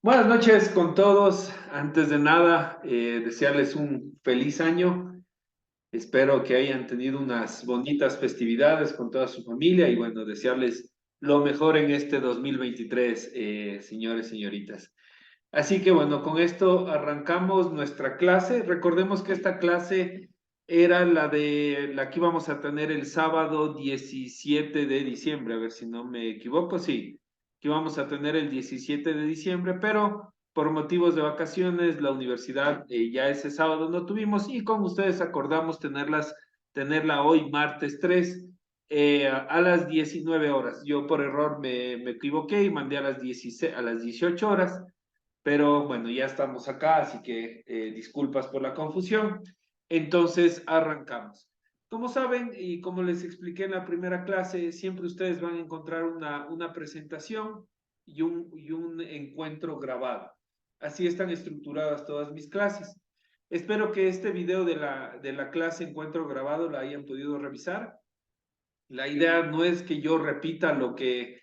Buenas noches con todos. Antes de nada, desearles un feliz año. Espero que hayan tenido unas bonitas festividades con toda su familia y bueno, desearles lo mejor en este 2023, señores, señoritas. Así que bueno, con esto arrancamos nuestra clase. Recordemos que esta clase era la que íbamos a tener el sábado 17 de diciembre, a ver si no me equivoco, sí, que íbamos a tener el 17 de diciembre, pero por motivos de vacaciones, la universidad ya ese sábado no tuvimos y con ustedes acordamos tenerla hoy, martes 3, a las 19 horas. Yo por error me equivoqué y mandé a las 16, a las 18 horas, pero bueno, ya estamos acá, así que disculpas por la confusión. Entonces, arrancamos. Como saben, y como les expliqué en la primera clase, siempre ustedes van a encontrar una presentación y un encuentro grabado. Así están estructuradas todas mis clases. Espero que este video de la clase encuentro grabado la hayan podido revisar. La idea no es que yo repita lo que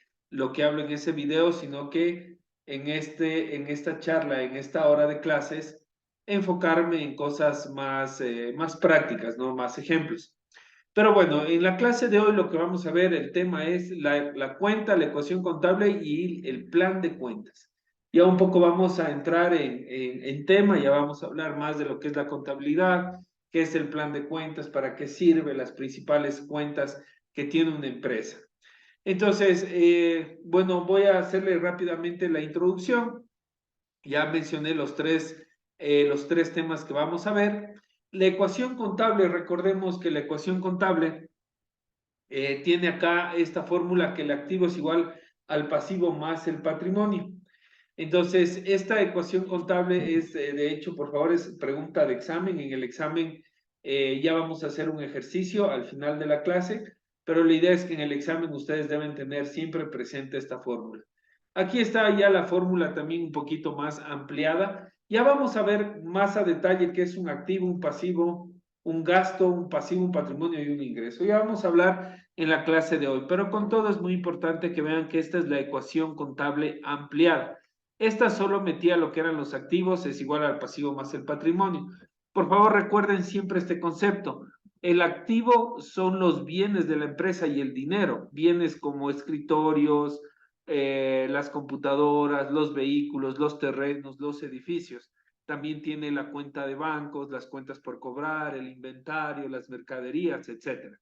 hablo en ese video, sino que en esta charla, en esta hora de clases, enfocarme en cosas más prácticas, ¿no? Más ejemplos. Pero bueno, en la clase de hoy lo que vamos a ver, el tema es la cuenta, la ecuación contable y el plan de cuentas. Ya un poco vamos a entrar en tema, ya vamos a hablar más de lo que es la contabilidad, qué es el plan de cuentas, para qué sirve, las principales cuentas que tiene una empresa. Entonces, bueno, voy a hacerle rápidamente la introducción. Ya mencioné los tres temas que vamos a ver. La ecuación contable, recordemos que la ecuación contable tiene acá esta fórmula que el activo es igual al pasivo más el patrimonio. Entonces, esta ecuación contable es, de hecho, por favor, es pregunta de examen. En el examen ya vamos a hacer un ejercicio al final de la clase, pero la idea es que en el examen ustedes deben tener siempre presente esta fórmula. Aquí está ya la fórmula también un poquito más ampliada. Ya vamos a ver más a detalle qué es un activo, un pasivo, un gasto, un pasivo, un patrimonio y un ingreso. Ya vamos a hablar en la clase de hoy, pero con todo es muy importante que vean que esta es la ecuación contable ampliada. Esta solo metía lo que eran los activos, es igual al pasivo más el patrimonio. Por favor, recuerden siempre este concepto. El activo son los bienes de la empresa y el dinero, bienes como escritorios, las computadoras, los vehículos, los terrenos, los edificios. También tiene la cuenta de bancos, las cuentas por cobrar, el inventario, las mercaderías, etcétera.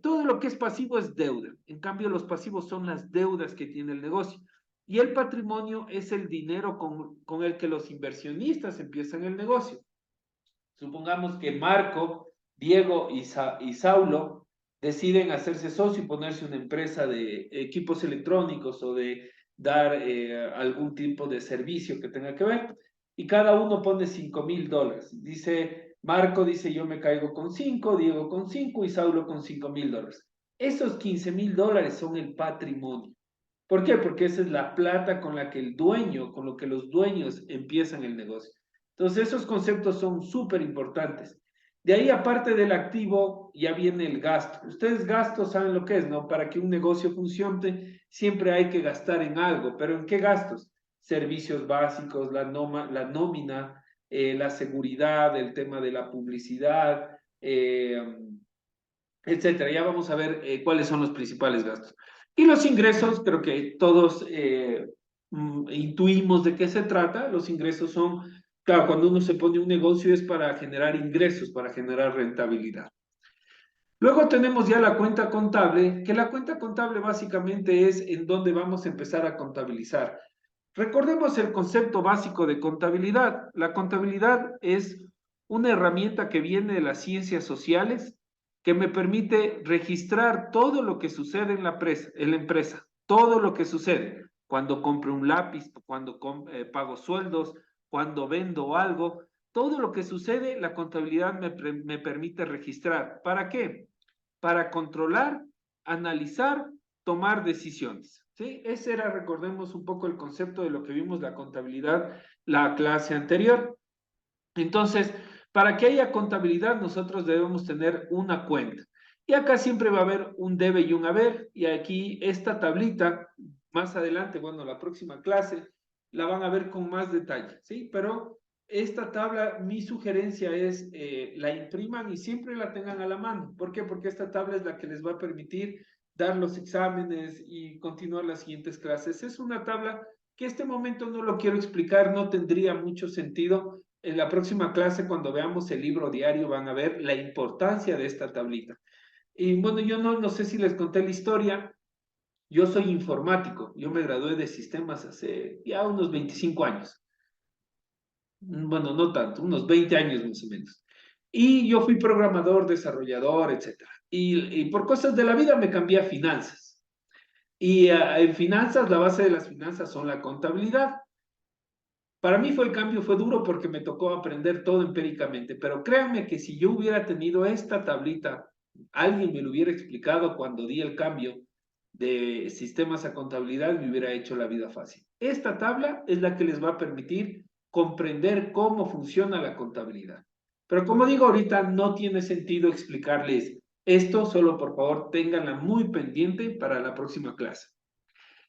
Todo lo que es pasivo es deuda. En cambio, los pasivos son las deudas que tiene el negocio. Y el patrimonio es el dinero con el que los inversionistas empiezan el negocio. Supongamos que Marco, Diego y Saulo deciden hacerse socio y ponerse una empresa de equipos electrónicos o de dar algún tipo de servicio que tenga que ver. Y cada uno pone $5,000. Dice, Marco dice, yo me caigo con 5, Diego con 5 y Saulo con $5,000. Esos $15,000 son el patrimonio. ¿Por qué? Porque esa es la plata con la que el dueño, con lo que los dueños empiezan el negocio. Entonces, esos conceptos son súper importantes. De ahí, aparte del activo, ya viene el gasto. Ustedes gastos saben lo que es, ¿no? Para que un negocio funcione, siempre hay que gastar en algo. ¿Pero en qué gastos? Servicios básicos, la nómina, la seguridad, el tema de la publicidad, etcétera. Ya vamos a ver cuáles son los principales gastos. Y los ingresos, creo que todos intuimos de qué se trata. Los ingresos son, claro, cuando uno se pone un negocio es para generar ingresos, para generar rentabilidad. Luego tenemos ya la cuenta contable, que la cuenta contable básicamente es en donde vamos a empezar a contabilizar. Recordemos el concepto básico de contabilidad. La contabilidad es una herramienta que viene de las ciencias sociales que me permite registrar todo lo que sucede en la empresa, todo lo que sucede. Cuando compro un lápiz, cuando pago sueldos, cuando vendo algo, todo lo que sucede, la contabilidad me permite registrar. ¿Para qué? Para controlar, analizar, tomar decisiones. ¿Sí? Ese era, recordemos un poco el concepto de lo que vimos la contabilidad la clase anterior. Entonces, para que haya contabilidad, nosotros debemos tener una cuenta. Y acá siempre va a haber un debe y un haber. Y aquí esta tablita más adelante, bueno, la próxima clase, la van a ver con más detalle, ¿sí? Pero esta tabla, mi sugerencia es la impriman y siempre la tengan a la mano. ¿Por qué? Porque esta tabla es la que les va a permitir dar los exámenes y continuar las siguientes clases. Es una tabla que este momento no lo quiero explicar, no tendría mucho sentido. En la próxima clase, cuando veamos el libro diario, van a ver la importancia de esta tablita. Y bueno, yo no sé si les conté la historia. Yo soy informático, yo me gradué de sistemas hace ya unos 25 años. Bueno, no tanto, unos 20 años más o menos. Y yo fui programador, desarrollador, etcétera. Y por cosas de la vida me cambié a finanzas. Y en finanzas, la base de las finanzas son la contabilidad. Para mí fue el cambio, fue duro porque me tocó aprender todo empíricamente, pero créanme que si yo hubiera tenido esta tablita, alguien me lo hubiera explicado cuando di el cambio de sistemas a contabilidad, me hubiera hecho la vida fácil. Esta tabla es la que les va a permitir comprender cómo funciona la contabilidad. Pero como digo ahorita, no tiene sentido explicarles esto, solo por favor ténganla muy pendiente para la próxima clase.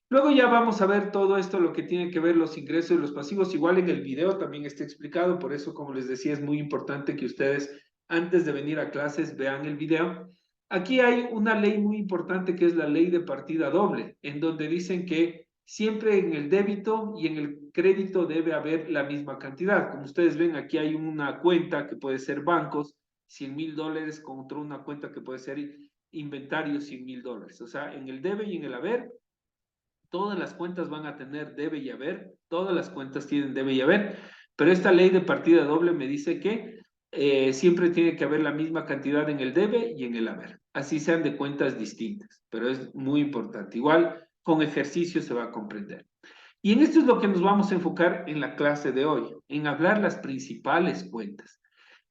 Luego ya vamos a ver todo esto, lo que tiene que ver los ingresos y los pasivos. Igual en el video también está explicado, por eso, como les decía, es muy importante que ustedes, antes de venir a clases, vean el video. Aquí hay una ley muy importante que es la ley de partida doble, en donde dicen que siempre en el débito y en el crédito debe haber la misma cantidad. Como ustedes ven, aquí hay una cuenta que puede ser bancos, $100,000 contra una cuenta que puede ser inventario, $100,000. O sea, en el debe y en el haber todas las cuentas van a tener debe y haber, todas las cuentas tienen debe y haber, pero esta ley de partida doble me dice que siempre tiene que haber la misma cantidad en el debe y en el haber, así sean de cuentas distintas, pero es muy importante. Igual con ejercicio se va a comprender. Y en esto es lo que nos vamos a enfocar en la clase de hoy, en hablar las principales cuentas.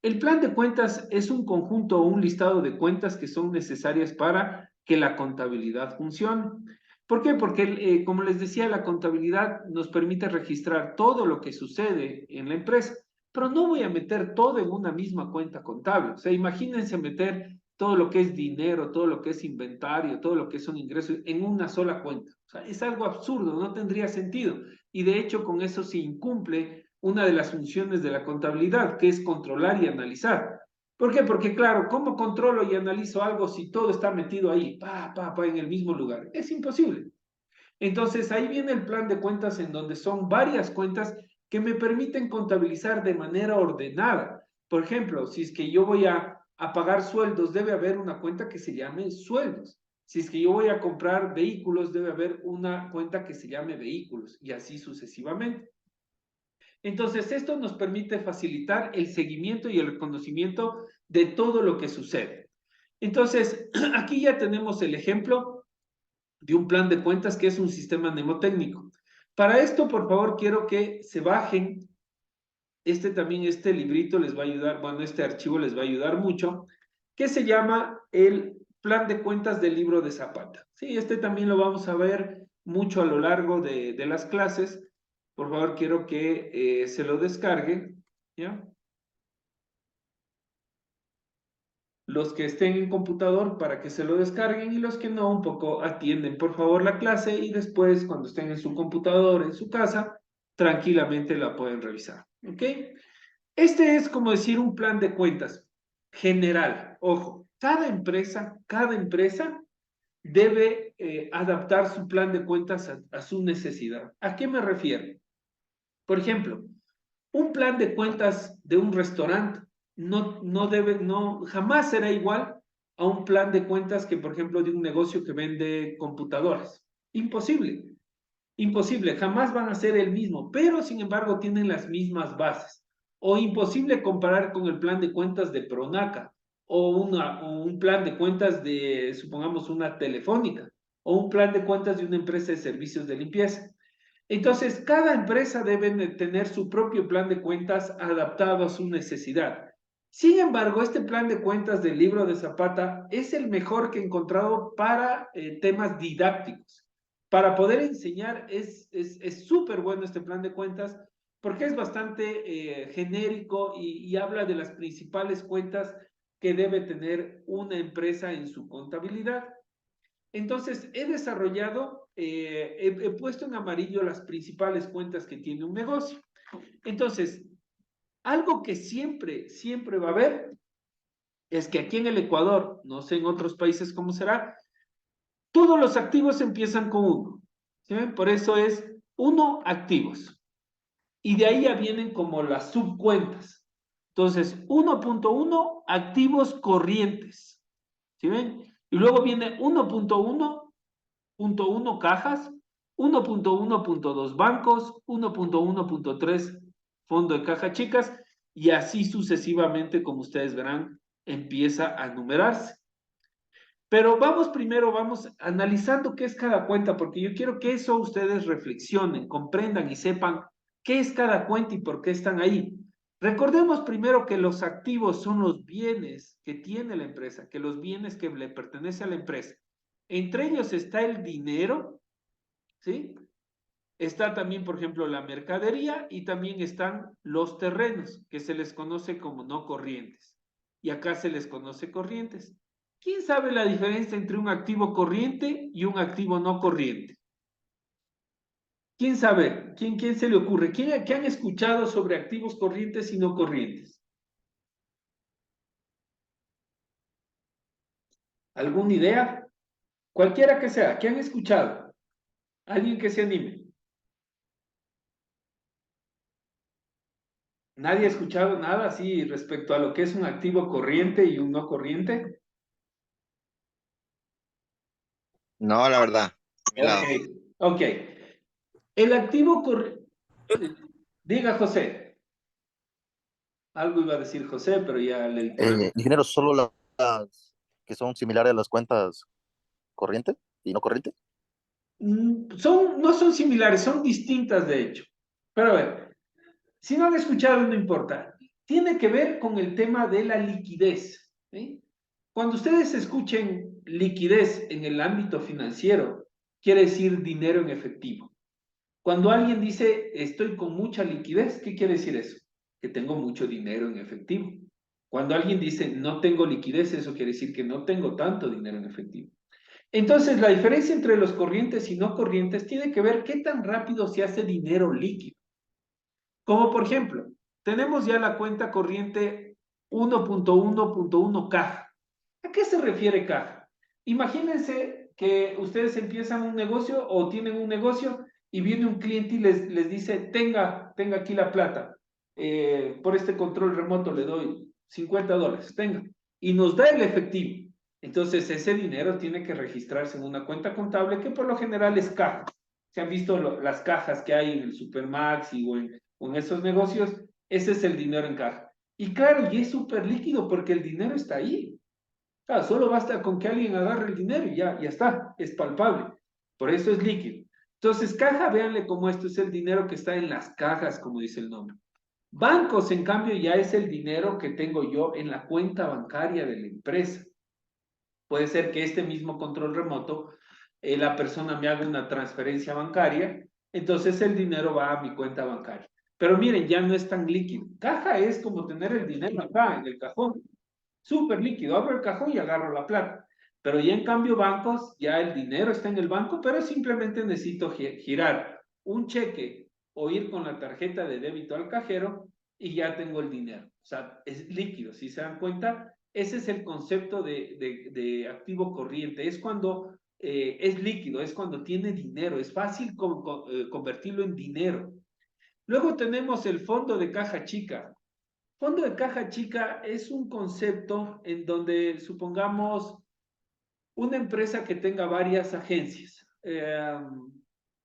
El plan de cuentas es un conjunto o un listado de cuentas que son necesarias para que la contabilidad funcione. ¿Por qué? Porque, como les decía, la contabilidad nos permite registrar todo lo que sucede en la empresa, pero no voy a meter todo en una misma cuenta contable. O sea, imagínense meter todo lo que es dinero, todo lo que es inventario, todo lo que son ingresos en una sola cuenta. O sea, es algo absurdo, no tendría sentido. Y de hecho, con eso se incumple una de las funciones de la contabilidad, que es controlar y analizar. ¿Por qué? Porque claro, ¿cómo controlo y analizo algo si todo está metido ahí, en el mismo lugar? Es imposible. Entonces, ahí viene el plan de cuentas en donde son varias cuentas que me permiten contabilizar de manera ordenada. Por ejemplo, si es que yo voy a pagar sueldos, debe haber una cuenta que se llame sueldos. Si es que yo voy a comprar vehículos, debe haber una cuenta que se llame vehículos y así sucesivamente. Entonces, esto nos permite facilitar el seguimiento y el reconocimiento de todo lo que sucede. Entonces, aquí ya tenemos el ejemplo de un plan de cuentas que es un sistema mnemotécnico. Para esto, por favor, quiero que se bajen. Este librito les va a ayudar, bueno, este archivo les va a ayudar mucho, que se llama el plan de cuentas del libro de Zapata. Sí, este también lo vamos a ver mucho a lo largo de las clases. Por favor, quiero que se lo descarguen, ¿ya? Los que estén en computador para que se lo descarguen y los que no, un poco atienden por favor la clase y después cuando estén en su computador, en su casa, tranquilamente la pueden revisar. ¿Ok? Este es como decir un plan de cuentas general. Ojo, cada empresa debe adaptar su plan de cuentas a su necesidad. ¿A qué me refiero? Por ejemplo, un plan de cuentas de un restaurante jamás será igual a un plan de cuentas que, por ejemplo, de un negocio que vende computadoras. Imposible, imposible, jamás van a ser el mismo, pero sin embargo tienen las mismas bases. O imposible comparar con el plan de cuentas de Pronaca o un plan de cuentas de, supongamos, una telefónica o un plan de cuentas de una empresa de servicios de limpieza. Entonces, cada empresa debe tener su propio plan de cuentas adaptado a su necesidad. Sin embargo, este plan de cuentas del libro de Zapata es el mejor que he encontrado para temas didácticos. Para poder enseñar es súper bueno este plan de cuentas porque es bastante genérico y habla de las principales cuentas que debe tener una empresa en su contabilidad. Entonces, he desarrollado, he puesto en amarillo las principales cuentas que tiene un negocio. Entonces, algo que siempre, siempre va a haber es que aquí en el Ecuador, no sé en otros países cómo será, todos los activos empiezan con uno. ¿Sí ven? Por eso es uno activos. Y de ahí ya vienen como las subcuentas. Entonces, 1.1 activos corrientes. ¿Sí ven? Y luego viene 1.1.1 cajas, 1.1.2 bancos, 1.1.3 fondo de caja chicas, y así sucesivamente, como ustedes verán, empieza a numerarse. Pero vamos primero, vamos analizando qué es cada cuenta, porque yo quiero que eso ustedes reflexionen, comprendan y sepan qué es cada cuenta y por qué están ahí. Recordemos primero que los activos son los bienes que tiene la empresa, que los bienes que le pertenecen a la empresa. Entre ellos está el dinero, ¿sí? Está también, por ejemplo, la mercadería y también están los terrenos, que se les conoce como no corrientes. Y acá se les conoce corrientes. ¿Quién sabe la diferencia entre un activo corriente y un activo no corriente? ¿Quién sabe? ¿Quién se le ocurre? ¿Qué han escuchado sobre activos corrientes y no corrientes? ¿Alguna idea? Cualquiera que sea, ¿qué han escuchado? Alguien que se anime. ¿Nadie ha escuchado nada así respecto a lo que es un activo corriente y un no corriente? No, la verdad, de mi Ok, lado. ok. El activo corriente, diga José, algo iba a decir José, pero ya le interrumpo. Ingeniero, solo las que son similares a las cuentas corriente y no corriente. No son similares, son distintas de hecho. Pero a ver, si no han escuchado, no importa. Tiene que ver con el tema de la liquidez. ¿Sí? Cuando ustedes escuchen liquidez en el ámbito financiero, quiere decir dinero en efectivo. Cuando alguien dice estoy con mucha liquidez, ¿qué quiere decir eso? Que tengo mucho dinero en efectivo. Cuando alguien dice no tengo liquidez, eso quiere decir que no tengo tanto dinero en efectivo. Entonces, la diferencia entre los corrientes y no corrientes tiene que ver qué tan rápido se hace dinero líquido. Como por ejemplo, tenemos ya la cuenta corriente 1.1.1 caja. ¿A qué se refiere caja? Imagínense que ustedes empiezan un negocio o tienen un negocio y viene un cliente y les dice, tenga aquí la plata. Por este control remoto le doy $50, tenga. Y nos da el efectivo. Entonces ese dinero tiene que registrarse en una cuenta contable que por lo general es caja. Se han visto las cajas que hay en el Supermaxi o en esos negocios, ese es el dinero en caja. Y claro, y es súper líquido porque el dinero está ahí. Claro, solo basta con que alguien agarre el dinero y ya está, es palpable. Por eso es líquido. Entonces, caja, véanle cómo esto es el dinero que está en las cajas, como dice el nombre. Bancos, en cambio, ya es el dinero que tengo yo en la cuenta bancaria de la empresa. Puede ser que este mismo control remoto, la persona me haga una transferencia bancaria, entonces el dinero va a mi cuenta bancaria. Pero miren, ya no es tan líquido. Caja es como tener el dinero acá en el cajón, súper líquido. Abro el cajón y agarro la plata. Pero ya en cambio bancos, ya el dinero está en el banco, pero simplemente necesito girar un cheque o ir con la tarjeta de débito al cajero y ya tengo el dinero. O sea, es líquido, si se dan cuenta, ese es el concepto de activo corriente. Es cuando es líquido, es cuando tiene dinero, es fácil convertirlo en dinero. Luego tenemos el fondo de caja chica. Fondo de caja chica es un concepto en donde supongamos una empresa que tenga varias agencias.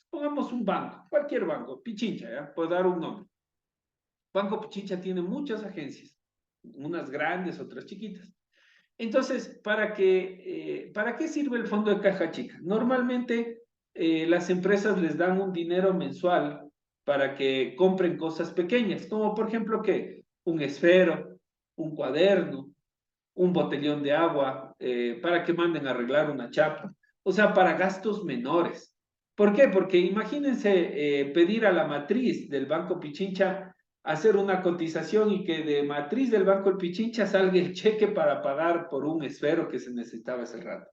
Pongamos un banco, cualquier banco, Pichincha, ¿ya? Puedo dar un nombre. Banco Pichincha tiene muchas agencias, unas grandes, otras chiquitas. Entonces, ¿para qué sirve el fondo de caja chica? Normalmente las empresas les dan un dinero mensual para que compren cosas pequeñas, como por ejemplo que un esfero, un cuaderno, un botellón de agua, para que manden a arreglar una chapa, o sea, para gastos menores. ¿Por qué? Porque imagínense pedir a la matriz del Banco Pichincha hacer una cotización y que de matriz del Banco El Pichincha salga el cheque para pagar por un esfero que se necesitaba ese rato.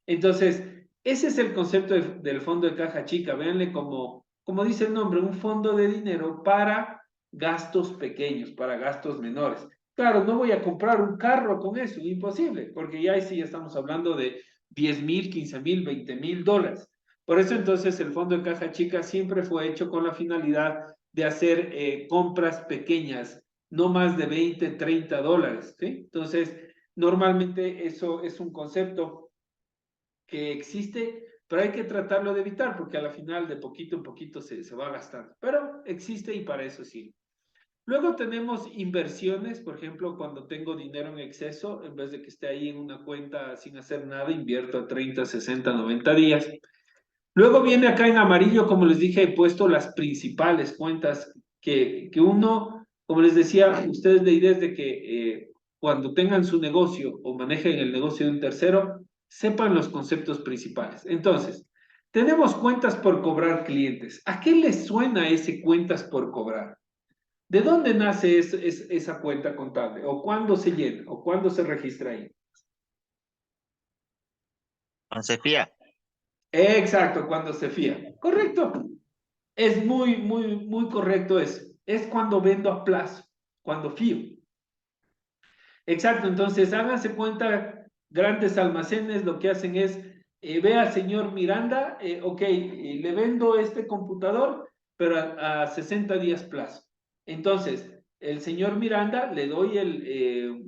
Entonces, Ese es el concepto del fondo de caja chica. Véanle como dice el nombre, un fondo de dinero para gastos pequeños, para gastos menores. Claro, no voy a comprar un carro con eso, imposible, porque ya ahí sí estamos hablando de 10,000, 15,000, 20,000 dólares. Por eso entonces el fondo de caja chica siempre fue hecho con la finalidad de hacer compras pequeñas, no más de 20, 30 dólares. ¿Sí? Entonces, normalmente eso es un concepto que existe, pero hay que tratarlo de evitar porque a la final de poquito en poquito se va gastando. Pero existe y para eso sí. Luego tenemos inversiones, por ejemplo, cuando tengo dinero en exceso, en vez de que esté ahí en una cuenta sin hacer nada, invierto a 30, 60, 90 días. Luego viene acá en amarillo, como les dije, he puesto las principales cuentas que uno, como les decía, ustedes la idea es de que cuando tengan su negocio o manejen el negocio de un tercero, sepan los conceptos principales. Entonces, tenemos cuentas por cobrar clientes. ¿A qué les suena ese cuentas por cobrar? ¿De dónde nace esa cuenta contable? ¿O cuándo se llena? ¿O cuándo se registra ahí? Ansefía. Exacto, cuando se fía. Correcto. Es muy, muy, muy correcto eso. Es cuando vendo a plazo, cuando fío. Exacto, entonces háganse cuenta, grandes almacenes lo que hacen es, vea señor Miranda, ok, le vendo este computador, pero a 60 días plazo. Entonces, el señor Miranda le doy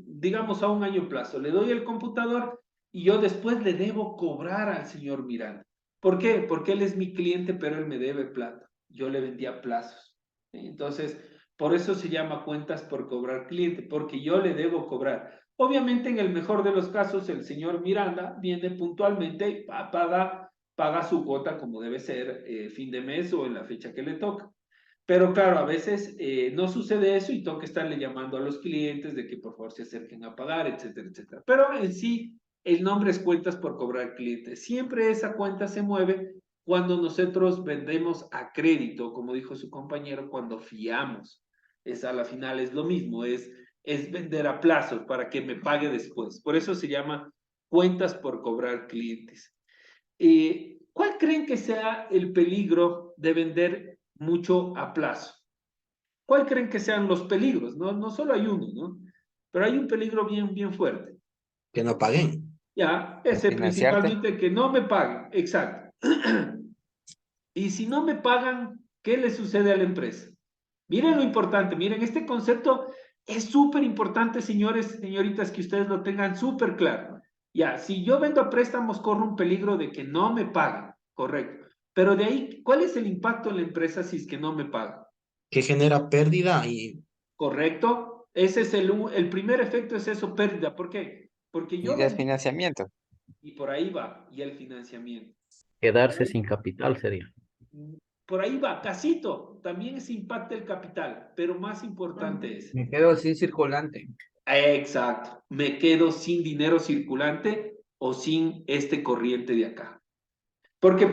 digamos a un año plazo, le doy el computador y yo después le debo cobrar al señor Miranda. ¿Por qué? Porque él es mi cliente, pero él me debe plata. Yo le vendí a plazos. Entonces, por eso se llama cuentas por cobrar cliente, porque yo le debo cobrar. Obviamente, en el mejor de los casos, el señor Miranda viene puntualmente y paga su cuota como debe ser fin de mes o en la fecha que le toca. Pero claro, a veces no sucede eso y toca estarle llamando a los clientes de que por favor se acerquen a pagar, etcétera, etcétera. Pero en sí, el nombre es cuentas por cobrar clientes. Siempre esa cuenta se mueve cuando nosotros vendemos a crédito, como dijo su compañero, cuando fiamos. A la final es lo mismo, es vender a plazos para que me pague después. Por eso se llama cuentas por cobrar clientes. ¿Cuál creen que sea el peligro de vender mucho a plazo? ¿Cuál creen que sean los peligros? No, no solo hay uno, ¿no? Pero hay un peligro bien, bien fuerte. Que no paguen. Ya, ese Financiarte. principalmente que no me paguen, exacto. Y si no me pagan, ¿qué le sucede a la empresa? Miren lo importante, miren, este concepto es súper importante, señores, señoritas, que ustedes lo tengan súper claro. Ya, si yo vendo a préstamos, corro un peligro de que no me paguen, correcto. Pero de ahí, ¿cuál es el impacto en la empresa si es que no me pagan? Que genera pérdida y ¿Correcto? Ese es el primer efecto, es eso, pérdida. ¿Por qué? Porque Y yo vendí desfinanciamiento. y por ahí va, y el financiamiento. Por Quedarse ahí, sin capital sería. por ahí va, casito, también se impacta el capital, pero más importante es, Me quedo sin circulante. exacto, me quedo sin dinero circulante o sin este corriente de acá. Porque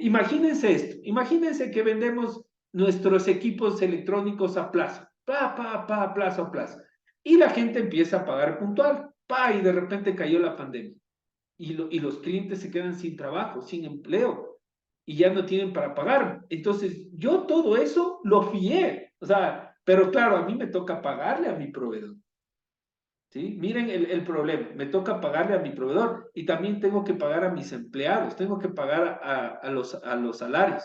imagínense esto, imagínense que vendemos nuestros equipos electrónicos a plazo, plazo a plazo, y la gente empieza a pagar puntual, y de repente cayó la pandemia, y los clientes se quedan sin trabajo, sin empleo, y ya no tienen para pagar. Entonces, yo todo eso lo fié, o sea, pero claro, a mí me toca pagarle a mi proveedor. ¿Sí? Miren el problema, me toca pagarle a mi proveedor y también tengo que pagar a mis empleados, tengo que pagar a los salarios.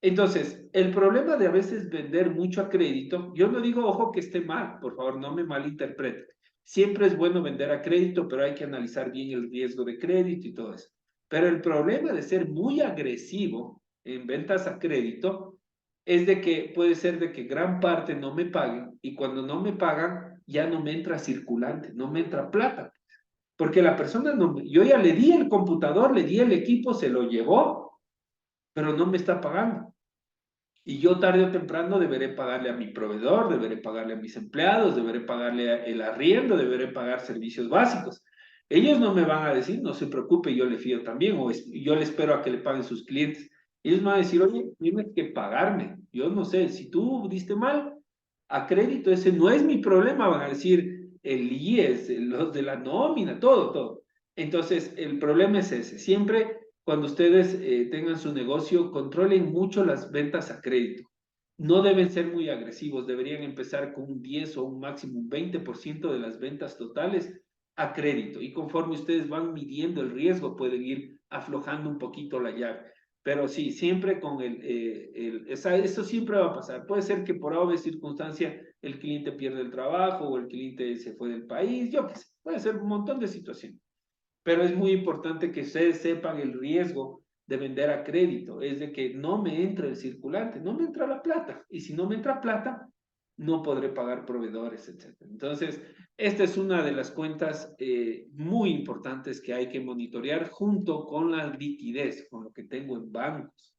Entonces, el problema de a veces vender mucho a crédito, yo no digo, ojo, que esté mal, por favor, no me malinterprete. Siempre es bueno vender a crédito, pero hay que analizar bien el riesgo de crédito y todo eso. Pero el problema de ser muy agresivo en ventas a crédito es de que puede ser de que gran parte no me paguen y cuando no me pagan ya no me entra circulante, no me entra plata. Porque la persona no, yo ya le di el computador, le di el equipo, se lo llevó, pero no me está pagando. Y yo tarde o temprano deberé pagarle a mi proveedor, deberé pagarle a mis empleados, deberé pagarle el arriendo, deberé pagar servicios básicos. Ellos no me van a decir, no se preocupe, yo le fío también, yo le espero a que le paguen sus clientes. Ellos me van a decir, oye, tienes que pagarme. Yo no sé, si tú diste mal a crédito, ese no es mi problema, van a decir el IES, los de la nómina, todo, todo. Entonces, el problema es ese. Siempre cuando ustedes tengan su negocio, controlen mucho las ventas a crédito. No deben ser muy agresivos, deberían empezar con un 10 o un máximo un 20% de las ventas totales a crédito. Y conforme ustedes van midiendo el riesgo, pueden ir aflojando un poquito la llave. Pero sí, siempre con eso siempre va a pasar. Puede ser que por obvia circunstancia el cliente pierde el trabajo o el cliente se fue del país, yo qué sé, puede ser un montón de situaciones. Pero es muy importante que ustedes sepan el riesgo de vender a crédito, es de que no me entra el circulante, no me entra la plata, y si no me entra plata, no podré pagar proveedores, etc. Entonces, esta es una de las cuentas muy importantes que hay que monitorear junto con la liquidez, con lo que tengo en bancos.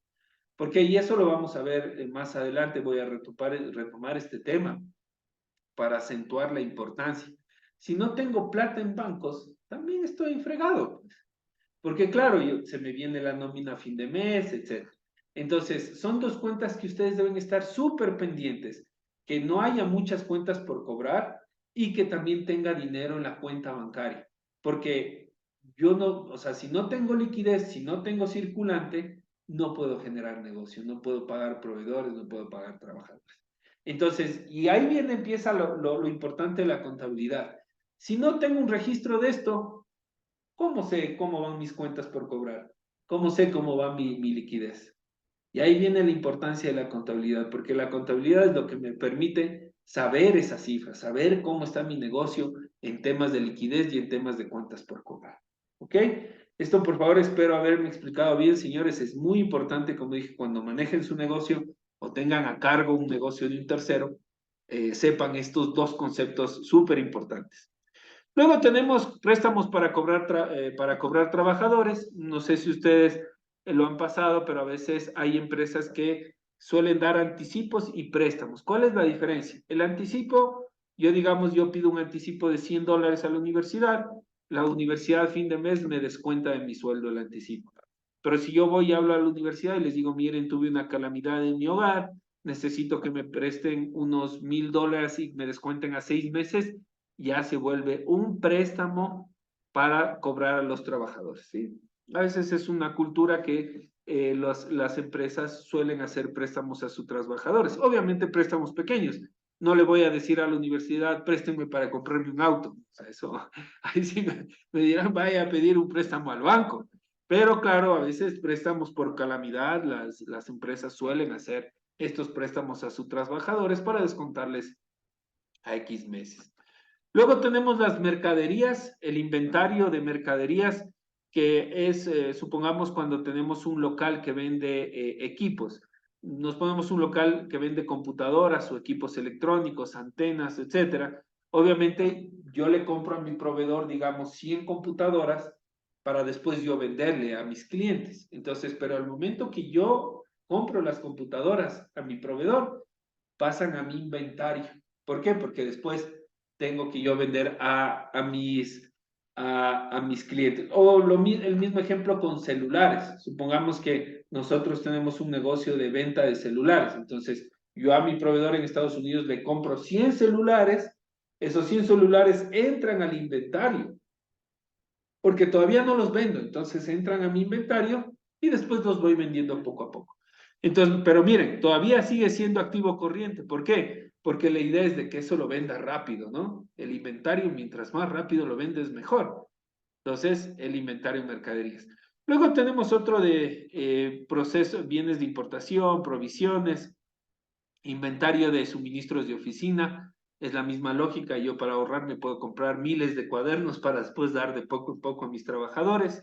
Porque y eso lo vamos a ver más adelante, voy a retomar este tema para acentuar la importancia. Si no tengo plata en bancos, también estoy fregado. Porque claro, se me viene la nómina a fin de mes, etc. Entonces, son dos cuentas que ustedes deben estar súper pendientes. Que no haya muchas cuentas por cobrar y que también tenga dinero en la cuenta bancaria. Porque yo no, o sea, si no tengo liquidez, si no tengo circulante, no puedo generar negocio, no puedo pagar proveedores, no puedo pagar trabajadores. Entonces, y ahí viene, empieza lo importante de la contabilidad. Si no tengo un registro de esto, ¿cómo sé cómo van mis cuentas por cobrar? ¿Cómo sé cómo va mi liquidez? Y ahí viene la importancia de la contabilidad, porque la contabilidad es lo que me permite saber esas cifras, saber cómo está mi negocio en temas de liquidez y en temas de cuentas por cobrar. ¿Ok? Esto, por favor, espero haberme explicado bien, señores. Es muy importante, como dije, cuando manejen su negocio o tengan a cargo un negocio de un tercero, sepan estos dos conceptos súper importantes. Luego tenemos préstamos para cobrar trabajadores. No sé si ustedes lo han pasado, pero a veces hay empresas que suelen dar anticipos y préstamos. ¿Cuál es la diferencia? El anticipo, yo pido un anticipo de $100 a la universidad a fin de mes me descuenta de mi sueldo el anticipo. Pero si yo voy y hablo a la universidad y les digo, miren, tuve una calamidad en mi hogar, necesito que me presten unos $1,000 y me descuenten a 6 meses, ya se vuelve un préstamo para cobrar a los trabajadores, ¿sí? A veces es una cultura que las empresas suelen hacer préstamos a sus trabajadores, obviamente préstamos pequeños. No le voy a decir a la universidad, préstenme para comprarme un auto. O sea, eso, ahí sí me dirán, vaya a pedir un préstamo al banco. Pero claro, a veces préstamos por calamidad, las empresas suelen hacer estos préstamos a sus trabajadores para descontarles a X meses. Luego tenemos las mercaderías, el inventario de mercaderías, que es, supongamos, cuando tenemos un local que vende equipos. Nos ponemos un local que vende computadoras o equipos electrónicos, antenas, etcétera. Obviamente, yo le compro a mi proveedor, digamos, 100 computadoras para después yo venderle a mis clientes. Entonces, pero al momento que yo compro las computadoras a mi proveedor, pasan a mi inventario. ¿Por qué? Porque después tengo que yo vender a mis clientes. O el mismo ejemplo con celulares. Supongamos que nosotros tenemos un negocio de venta de celulares. Entonces, yo a mi proveedor en Estados Unidos le compro 100 celulares. Esos 100 celulares entran al inventario. Porque todavía no los vendo. Entonces entran a mi inventario y después los voy vendiendo poco a poco. Entonces, pero miren, todavía sigue siendo activo corriente. ¿Por qué? Porque la idea es de que eso lo venda rápido, ¿no? El inventario, mientras más rápido lo vendes, mejor. Entonces, el inventario en mercaderías. Luego tenemos otro de procesos, bienes de importación, provisiones, inventario de suministros de oficina. Es la misma lógica. Yo para ahorrar me puedo comprar miles de cuadernos para después dar de poco en poco a mis trabajadores.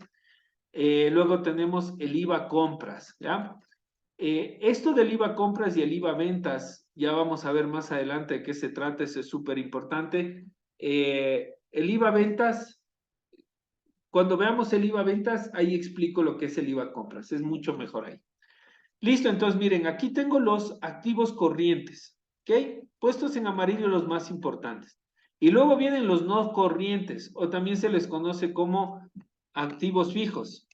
Luego tenemos el IVA compras, ¿ya? Esto del IVA compras y el IVA ventas, ya vamos a ver más adelante de qué se trata, eso es súper importante. El IVA ventas, cuando veamos el IVA ventas, ahí explico lo que es el IVA compras, es mucho mejor ahí. Listo, entonces miren, aquí tengo los activos corrientes, ¿ok? Puestos en amarillo los más importantes. Y luego vienen los no corrientes, o también se les conoce como activos fijos.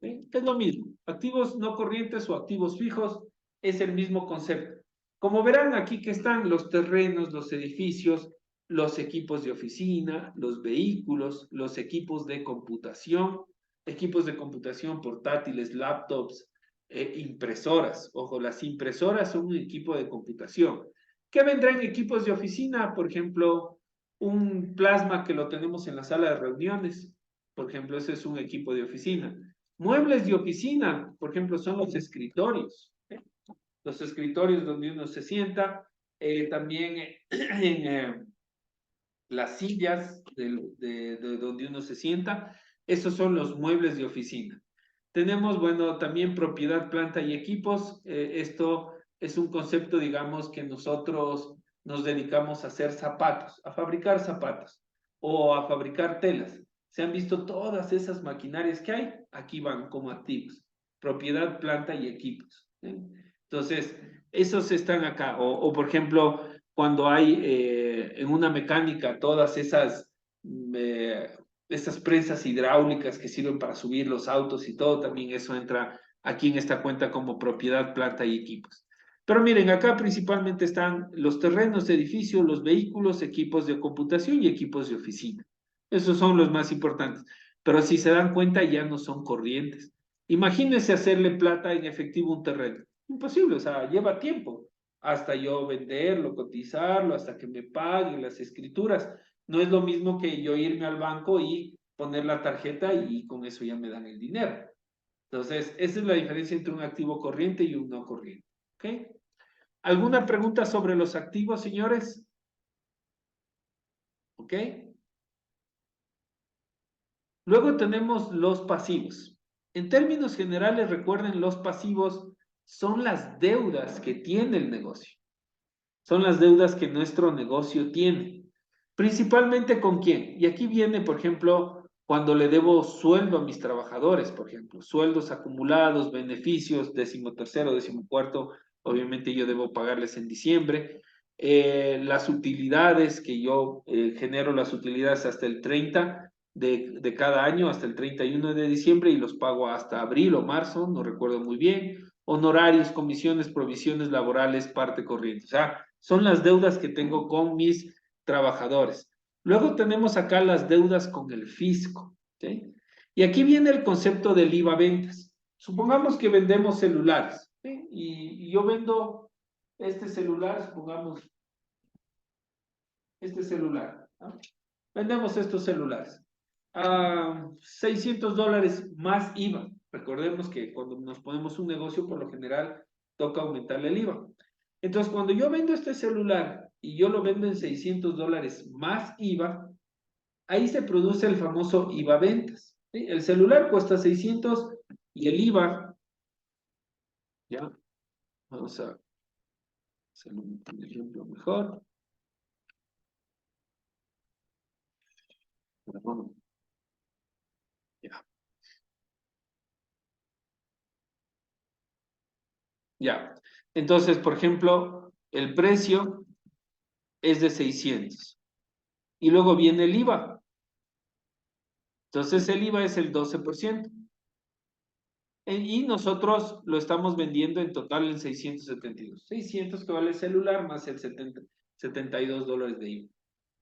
¿Sí? Es lo mismo. Activos no corrientes o activos fijos es el mismo concepto. Como verán aquí que están los terrenos, los edificios, los equipos de oficina, los vehículos, los equipos de computación, equipos de computación, portátiles, laptops, impresoras. Ojo, las impresoras son un equipo de computación. ¿Qué vendrá en equipos de oficina? Por ejemplo, un plasma que lo tenemos en la sala de reuniones. Por ejemplo, ese es un equipo de oficina. Muebles de oficina, por ejemplo, son los escritorios. Los escritorios donde uno se sienta. También en las sillas de donde uno se sienta. Esos son los muebles de oficina. Tenemos, bueno, también propiedad, planta y equipos. Esto es un concepto, digamos, que nosotros nos dedicamos a hacer zapatos, a fabricar zapatos o a fabricar telas. Se han visto todas esas maquinarias que hay, aquí van como activos. Propiedad, planta y equipos. Entonces, esos están acá. O por ejemplo, cuando hay en una mecánica todas esas prensas hidráulicas que sirven para subir los autos y todo, también eso entra aquí en esta cuenta como propiedad, planta y equipos. Pero miren, acá principalmente están los terrenos de edificio, los vehículos, equipos de computación y equipos de oficina. Esos son los más importantes. Pero si se dan cuenta, ya no son corrientes. Imagínense hacerle plata en efectivo a un terreno. Imposible, o sea, lleva tiempo hasta yo venderlo, cotizarlo, hasta que me paguen las escrituras. No es lo mismo que yo irme al banco y poner la tarjeta y con eso ya me dan el dinero. Entonces, esa es la diferencia entre un activo corriente y un no corriente. ¿Ok? ¿Alguna pregunta sobre los activos, señores? ¿Ok? Luego tenemos los pasivos. En términos generales, recuerden, los pasivos son las deudas que tiene el negocio. Son las deudas que nuestro negocio tiene. Principalmente con quién. Y aquí viene, por ejemplo, cuando le debo sueldo a mis trabajadores, por ejemplo, sueldos acumulados, beneficios, 13º, 14º, obviamente yo debo pagarles en diciembre. Las utilidades que yo genero, las utilidades hasta el 30 de cada año, hasta el 31 de diciembre, y los pago hasta abril o marzo, no recuerdo muy bien. Honorarios, comisiones, provisiones laborales, parte corriente. O sea, son las deudas que tengo con mis trabajadores. Luego tenemos acá las deudas con el fisco. ¿Sí? Y aquí viene el concepto del IVA ventas. Supongamos que vendemos celulares. ¿Sí? Y yo vendo este celular, supongamos este celular. ¿No? Vendemos estos celulares a $600 más IVA. Recordemos que cuando nos ponemos un negocio, por lo general, toca aumentarle el IVA. Entonces, cuando yo vendo este celular y yo lo vendo en $600 más IVA, ahí se produce el famoso IVA ventas. ¿Sí? El celular cuesta 600 y el IVA, ya, vamos a hacer un ejemplo mejor. Bueno, ya. Ya. Entonces, por ejemplo, el precio es de 600 y luego viene el IVA. Entonces, el IVA es el 12%. Y nosotros lo estamos vendiendo en total en 672. 600 que vale el celular más el $72 de IVA.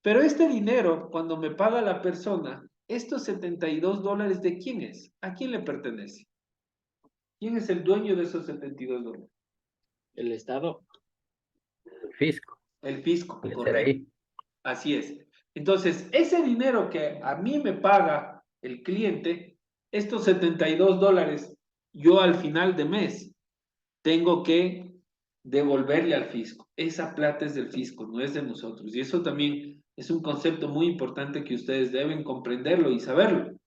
Pero este dinero, cuando me paga la persona, estos $72, ¿de quién es? ¿A quién le pertenece? ¿Quién es el dueño de esos $72? el Estado, Fisco, El fisco, el correcto. SRI. Así es. Entonces, ese dinero que a mí me paga el cliente, estos $72, yo al final de mes tengo que devolverle al fisco. Esa plata es del fisco, no es de nosotros. Y eso también es un concepto muy importante que ustedes deben comprenderlo y saberlo.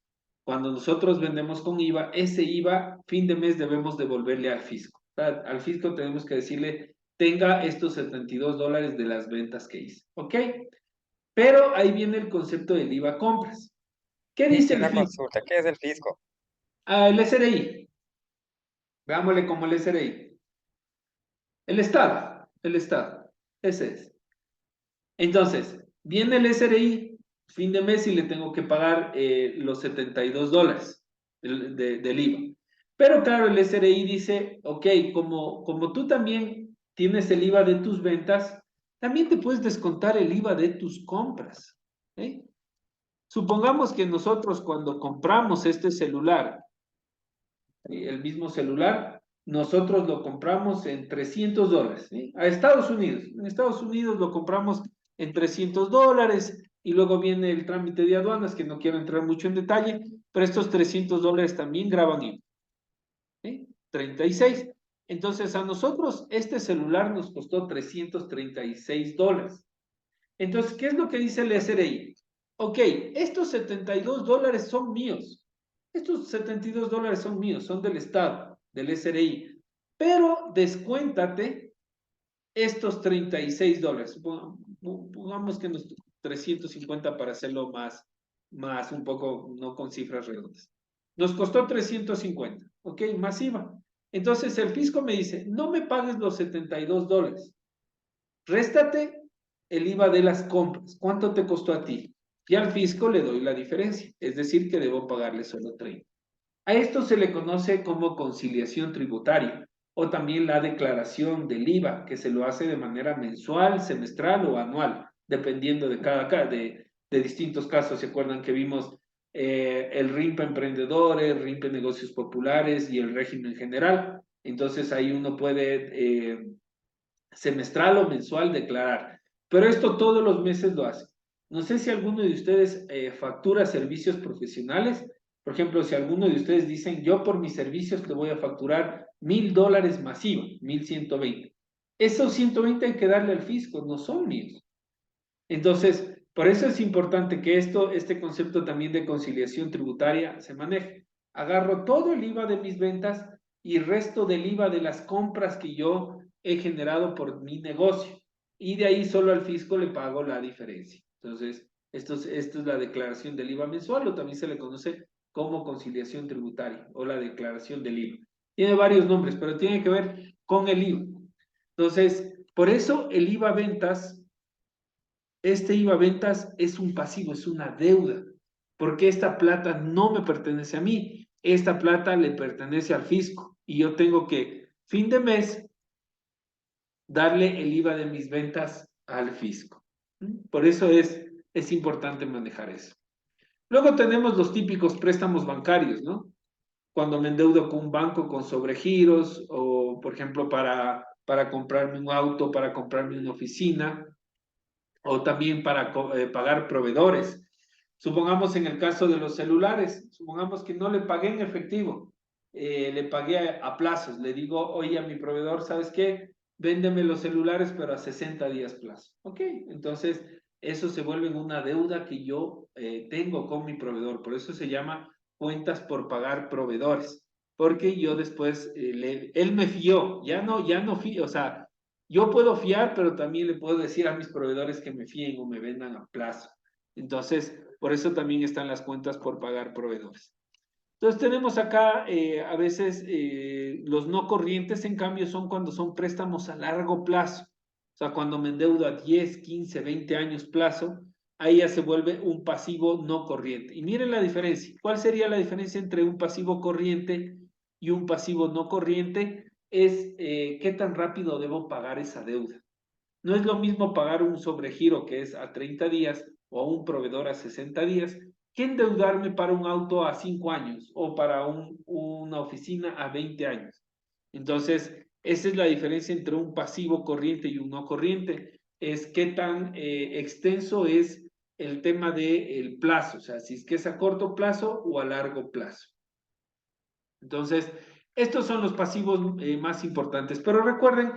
Cuando nosotros vendemos con IVA, ese IVA fin de mes debemos devolverle al fisco. O sea, al fisco tenemos que decirle, tenga estos $72 de las ventas que hice. ¿Ok? Pero ahí viene el concepto del IVA compras. ¿Qué dice el Una fisco? consulta, ¿qué es el fisco? El SRI. Veámosle como el SRI. El Estado, el Estado. Ese es. Entonces, viene el SRI, fin de mes y le tengo que pagar los $72 del IVA. Pero claro, el SRI dice, ok, como tú también tienes el IVA de tus ventas, también te puedes descontar el IVA de tus compras. ¿Eh? Supongamos que nosotros cuando compramos este celular, el mismo celular, nosotros lo compramos en $300, ¿sí? A Estados Unidos. En Estados Unidos lo compramos en $300 y luego viene el trámite de aduanas, que no quiero entrar mucho en detalle, pero estos $300 también graban IVA, ¿sí? 36. Entonces a nosotros este celular nos costó $336. Entonces, ¿qué es lo que dice el SRI? Ok, estos $72 son míos. Estos $72 son míos, son del Estado, del SRI. Pero descuéntate estos $36. Pongamos que nos 350 para hacerlo más un poco, no con cifras redondas. Nos costó 350, ok, más IVA. Entonces el fisco me dice, no me pagues los $72. Réstate el IVA de las compras. ¿Cuánto te costó a ti? Y al fisco le doy la diferencia, es decir, que debo pagarle solo 30. A esto se le conoce como conciliación tributaria o también la declaración del IVA, que se lo hace de manera mensual, semestral o anual, dependiendo de de distintos casos. ¿Se acuerdan que vimos el RIMPE Emprendedores, RIMPE Negocios Populares y el régimen general? Entonces ahí uno puede semestral o mensual declarar. Pero esto todos los meses lo hace. No sé si alguno de ustedes factura servicios profesionales. Por ejemplo, si alguno de ustedes dicen, yo por mis servicios te voy a facturar $1,000 masivo, 1,120. Esos 120 hay que darle al fisco, no son míos. Entonces, por eso es importante que este concepto también de conciliación tributaria se maneje. Agarro todo el IVA de mis ventas y resto del IVA de las compras que yo he generado por mi negocio. Y de ahí solo al fisco le pago la diferencia. Entonces, esto es la declaración del IVA mensual o también se le conoce como conciliación tributaria o la declaración del IVA. Tiene varios nombres, pero tiene que ver con el IVA. Entonces, por eso el IVA ventas este IVA ventas es un pasivo, es una deuda, porque esta plata no me pertenece a mí, esta plata le pertenece al fisco y yo tengo que, fin de mes, darle el IVA de mis ventas al fisco. Por eso es importante manejar eso. Luego tenemos los típicos préstamos bancarios, ¿no? Cuando me endeudo con un banco con sobregiros o, por ejemplo, para comprarme un auto, para comprarme una oficina, o también para pagar proveedores. Supongamos en el caso de los celulares, supongamos que no le pagué en efectivo, le pagué a plazos, le digo, oye a mi proveedor, ¿sabes qué? Véndeme los celulares, pero a 60 días plazo. Ok, entonces eso se vuelve una deuda que yo tengo con mi proveedor, por eso se llama cuentas por pagar proveedores, porque yo después, él me fió, ya no fío, o sea, yo puedo fiar, pero también le puedo decir a mis proveedores que me fíen o me vendan a plazo. Entonces, por eso también están las cuentas por pagar proveedores. Entonces tenemos acá a veces los no corrientes, en cambio, son cuando son préstamos a largo plazo. O sea, cuando me endeudo a 10, 15, 20 años plazo, ahí ya se vuelve un pasivo no corriente. Y miren la diferencia. ¿Cuál sería la diferencia entre un pasivo corriente y un pasivo no corriente? Es qué tan rápido debo pagar esa deuda. No es lo mismo pagar un sobregiro que es a 30 días o a un proveedor a 60 días que endeudarme para un auto a 5 años o para una oficina a 20 años. Entonces, esa es la diferencia entre un pasivo corriente y un no corriente. Es qué tan extenso es el tema del plazo, o sea, si es que es a corto plazo o a largo plazo. Entonces, estos son los pasivos más importantes. Pero recuerden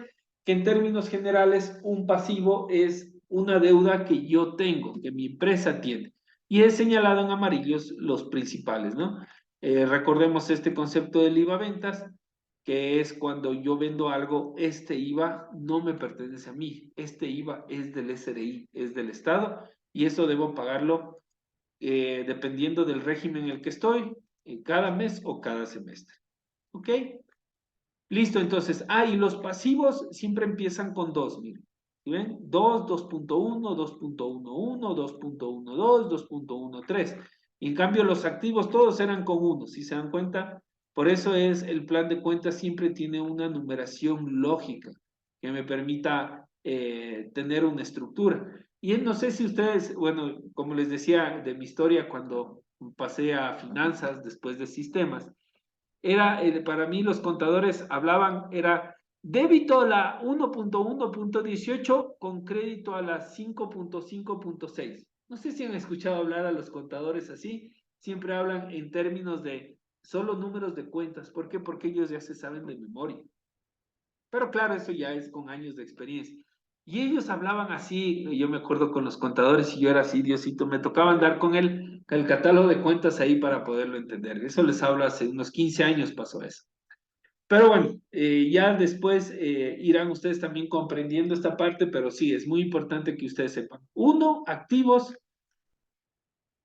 que en términos generales, un pasivo es una deuda que yo tengo, que mi empresa tiene. Y he señalado en amarillos los principales, ¿no? Recordemos este concepto del IVA ventas, que es cuando yo vendo algo, este IVA no me pertenece a mí, este IVA es del SRI, es del Estado, y eso debo pagarlo dependiendo del régimen en el que estoy, cada mes o cada semestre. ¿Ok? Listo, entonces, y los pasivos siempre empiezan con 2, miren. ¿Sí ven? 2, 2.1, 2.11, 2.12, 2.13. En cambio, los activos todos eran con 1, si se dan cuenta. Por eso es el plan de cuentas siempre tiene una numeración lógica que me permita tener una estructura. Y no sé si ustedes, bueno, como les decía de mi historia cuando pasé a finanzas después de sistemas, era, para mí los contadores hablaban, era débito a la 1.1.18 con crédito a la 5.5.6. No sé si han escuchado hablar a los contadores así, siempre hablan en términos de solo números de cuentas. ¿Por qué? Porque ellos ya se saben de memoria. Pero claro, eso ya es con años de experiencia. Y ellos hablaban así, yo me acuerdo con los contadores y yo era así, Diosito, me tocaba andar con el catálogo de cuentas ahí para poderlo entender. Eso les hablo hace unos 15 años pasó eso. Pero bueno, ya después irán ustedes también comprendiendo esta parte, pero sí, es muy importante que ustedes sepan. 1, activos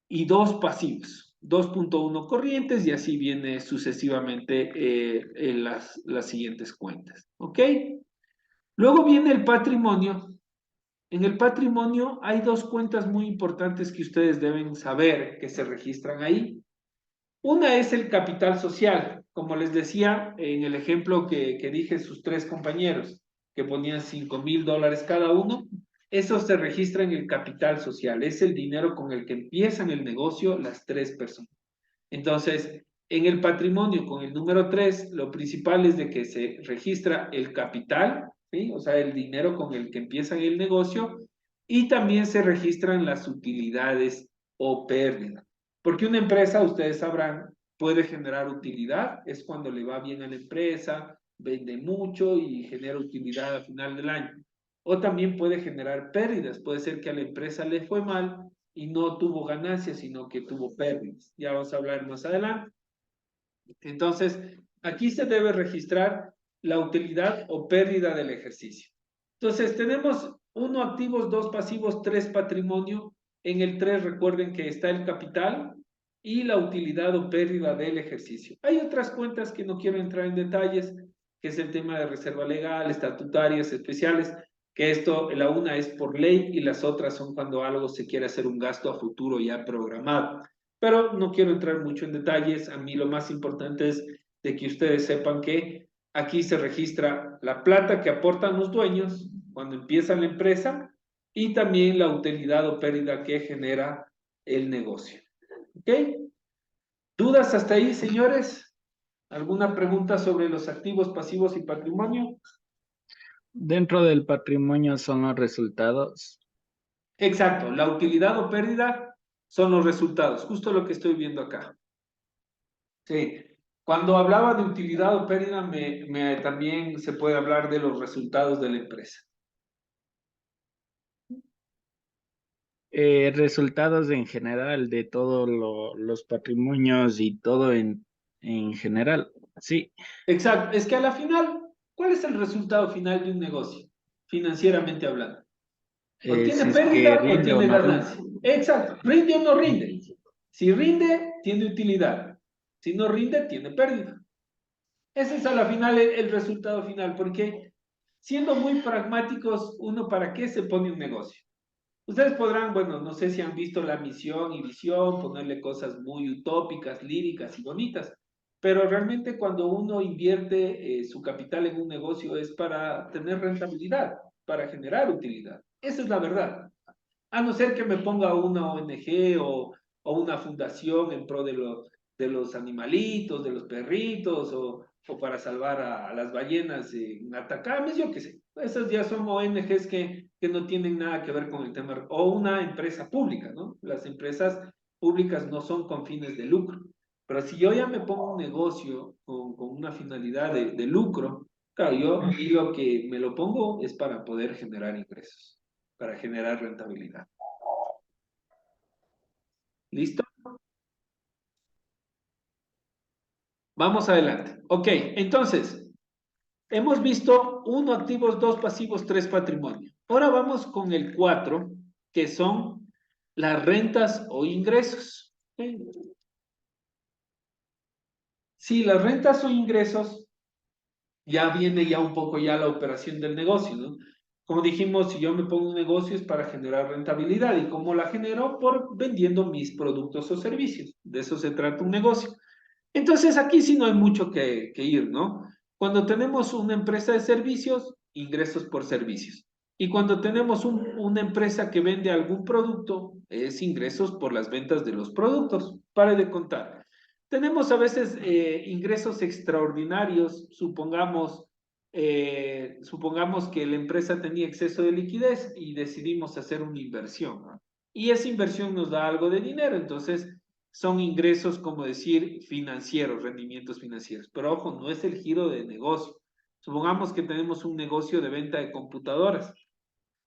y 2, pasivos. 2.1 corrientes y así viene sucesivamente en las siguientes cuentas. ¿Ok? Luego viene el patrimonio. En el patrimonio hay dos cuentas muy importantes que ustedes deben saber que se registran ahí. Una es el capital social, como les decía en el ejemplo que dije sus tres compañeros, que ponían $5,000 cada uno. Eso se registra en el capital social, es el dinero con el que empiezan el negocio las tres personas. Entonces, en el patrimonio con el número 3, lo principal es de que se registra el capital, ¿sí? O sea, el dinero con el que empiezan el negocio, y también se registran las utilidades o pérdidas. Porque una empresa, ustedes sabrán, puede generar utilidad, es cuando le va bien a la empresa, vende mucho y genera utilidad al final del año. O también puede generar pérdidas, puede ser que a la empresa le fue mal y no tuvo ganancias, sino que tuvo pérdidas. Ya vamos a hablar más adelante. Entonces, aquí se debe registrar la utilidad o pérdida del ejercicio. Entonces, tenemos 1 activos, 2 pasivos, 3 patrimonio. En el 3 recuerden que está el capital y la utilidad o pérdida del ejercicio. Hay otras cuentas que no quiero entrar en detalles, que es el tema de reserva legal, estatutarias, especiales, que esto, la una es por ley y las otras son cuando algo se quiere hacer un gasto a futuro ya programado. Pero no quiero entrar mucho en detalles. A mí lo más importante es de que ustedes sepan que aquí se registra la plata que aportan los dueños cuando empieza la empresa y también la utilidad o pérdida que genera el negocio. ¿Ok? ¿Dudas hasta ahí, señores? ¿Alguna pregunta sobre los activos, pasivos y patrimonio? Dentro del patrimonio son los resultados. Exacto, la utilidad o pérdida son los resultados, justo lo que estoy viendo acá. Sí, cuando hablaba de utilidad o pérdida, también se puede hablar de los resultados de la empresa. Resultados en general de todos los patrimonios y todo en general. Sí, Exacto, es que a la final, ¿cuál es el resultado final de un negocio, financieramente hablando? ¿O tiene si es que pérdida o rinde o tiene no rinde. ganancia? Exacto, rinde o no rinde. Si rinde, tiene utilidad. Si no rinde, tiene pérdida. Ese es a la final el resultado final, porque siendo muy pragmáticos, uno para qué se pone un negocio. Ustedes podrán, bueno, no sé si han visto la misión y visión, ponerle cosas muy utópicas, líricas y bonitas, pero realmente cuando uno invierte su capital en un negocio es para tener rentabilidad, para generar utilidad. Esa es la verdad. A no ser que me ponga una ONG o una fundación en pro de los animalitos, de los perritos, o para salvar a las ballenas en Atacames, yo qué sé. Esas ya son ONGs que no tienen nada que ver con el tema, o una empresa pública, ¿no? Las empresas públicas no son con fines de lucro. Pero si yo ya me pongo un negocio con una finalidad de lucro, claro, yo y lo que me lo pongo es para poder generar ingresos, para generar rentabilidad. ¿Listo? Vamos adelante. Ok, entonces, hemos visto 1 activos, 2 pasivos, 3 patrimonio. Ahora vamos con el 4, que son las rentas o ingresos. ¿Okay? Sí, las rentas o ingresos ya viene ya un poco ya la operación del negocio, ¿no? Como dijimos, si yo me pongo un negocio es para generar rentabilidad. ¿Y cómo la genero? Por vendiendo mis productos o servicios. De eso se trata un negocio. Entonces aquí sí no hay mucho que ir, ¿no? Cuando tenemos una empresa de servicios, ingresos por servicios. Y cuando tenemos una empresa que vende algún producto, es ingresos por las ventas de los productos. Pare de contar. Tenemos a veces ingresos extraordinarios, supongamos que la empresa tenía exceso de liquidez y decidimos hacer una inversión, ¿no? Y esa inversión nos da algo de dinero, entonces son ingresos, como decir, financieros, rendimientos financieros. Pero ojo, no es el giro de negocio. Supongamos que tenemos un negocio de venta de computadoras.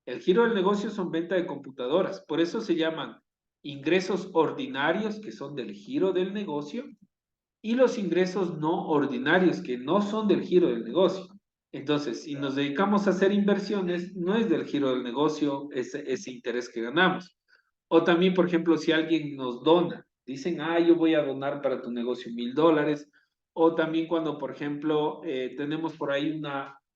El giro del negocio son venta de computadoras. Por eso se llaman ingresos ordinarios, que son del giro del negocio, y los ingresos no ordinarios, que no son del giro del negocio. Entonces, si nos dedicamos a hacer inversiones, no es del giro del negocio ese interés que ganamos. O también, por ejemplo, si alguien nos dona, dicen, yo voy a donar para tu negocio $1000. O también cuando, por ejemplo, tenemos por ahí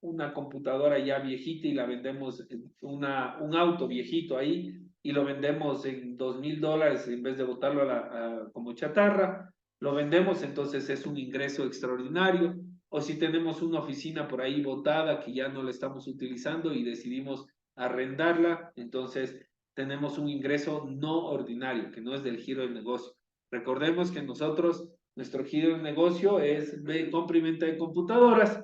una computadora ya viejita y la vendemos, un auto viejito ahí, y lo vendemos en $2000 en vez de botarlo como chatarra, lo vendemos, entonces es un ingreso extraordinario. O si tenemos una oficina por ahí botada que ya no la estamos utilizando y decidimos arrendarla, entonces tenemos un ingreso no ordinario, que no es del giro del negocio. Recordemos que nosotros, nuestro giro del negocio es compra y venta de computadoras,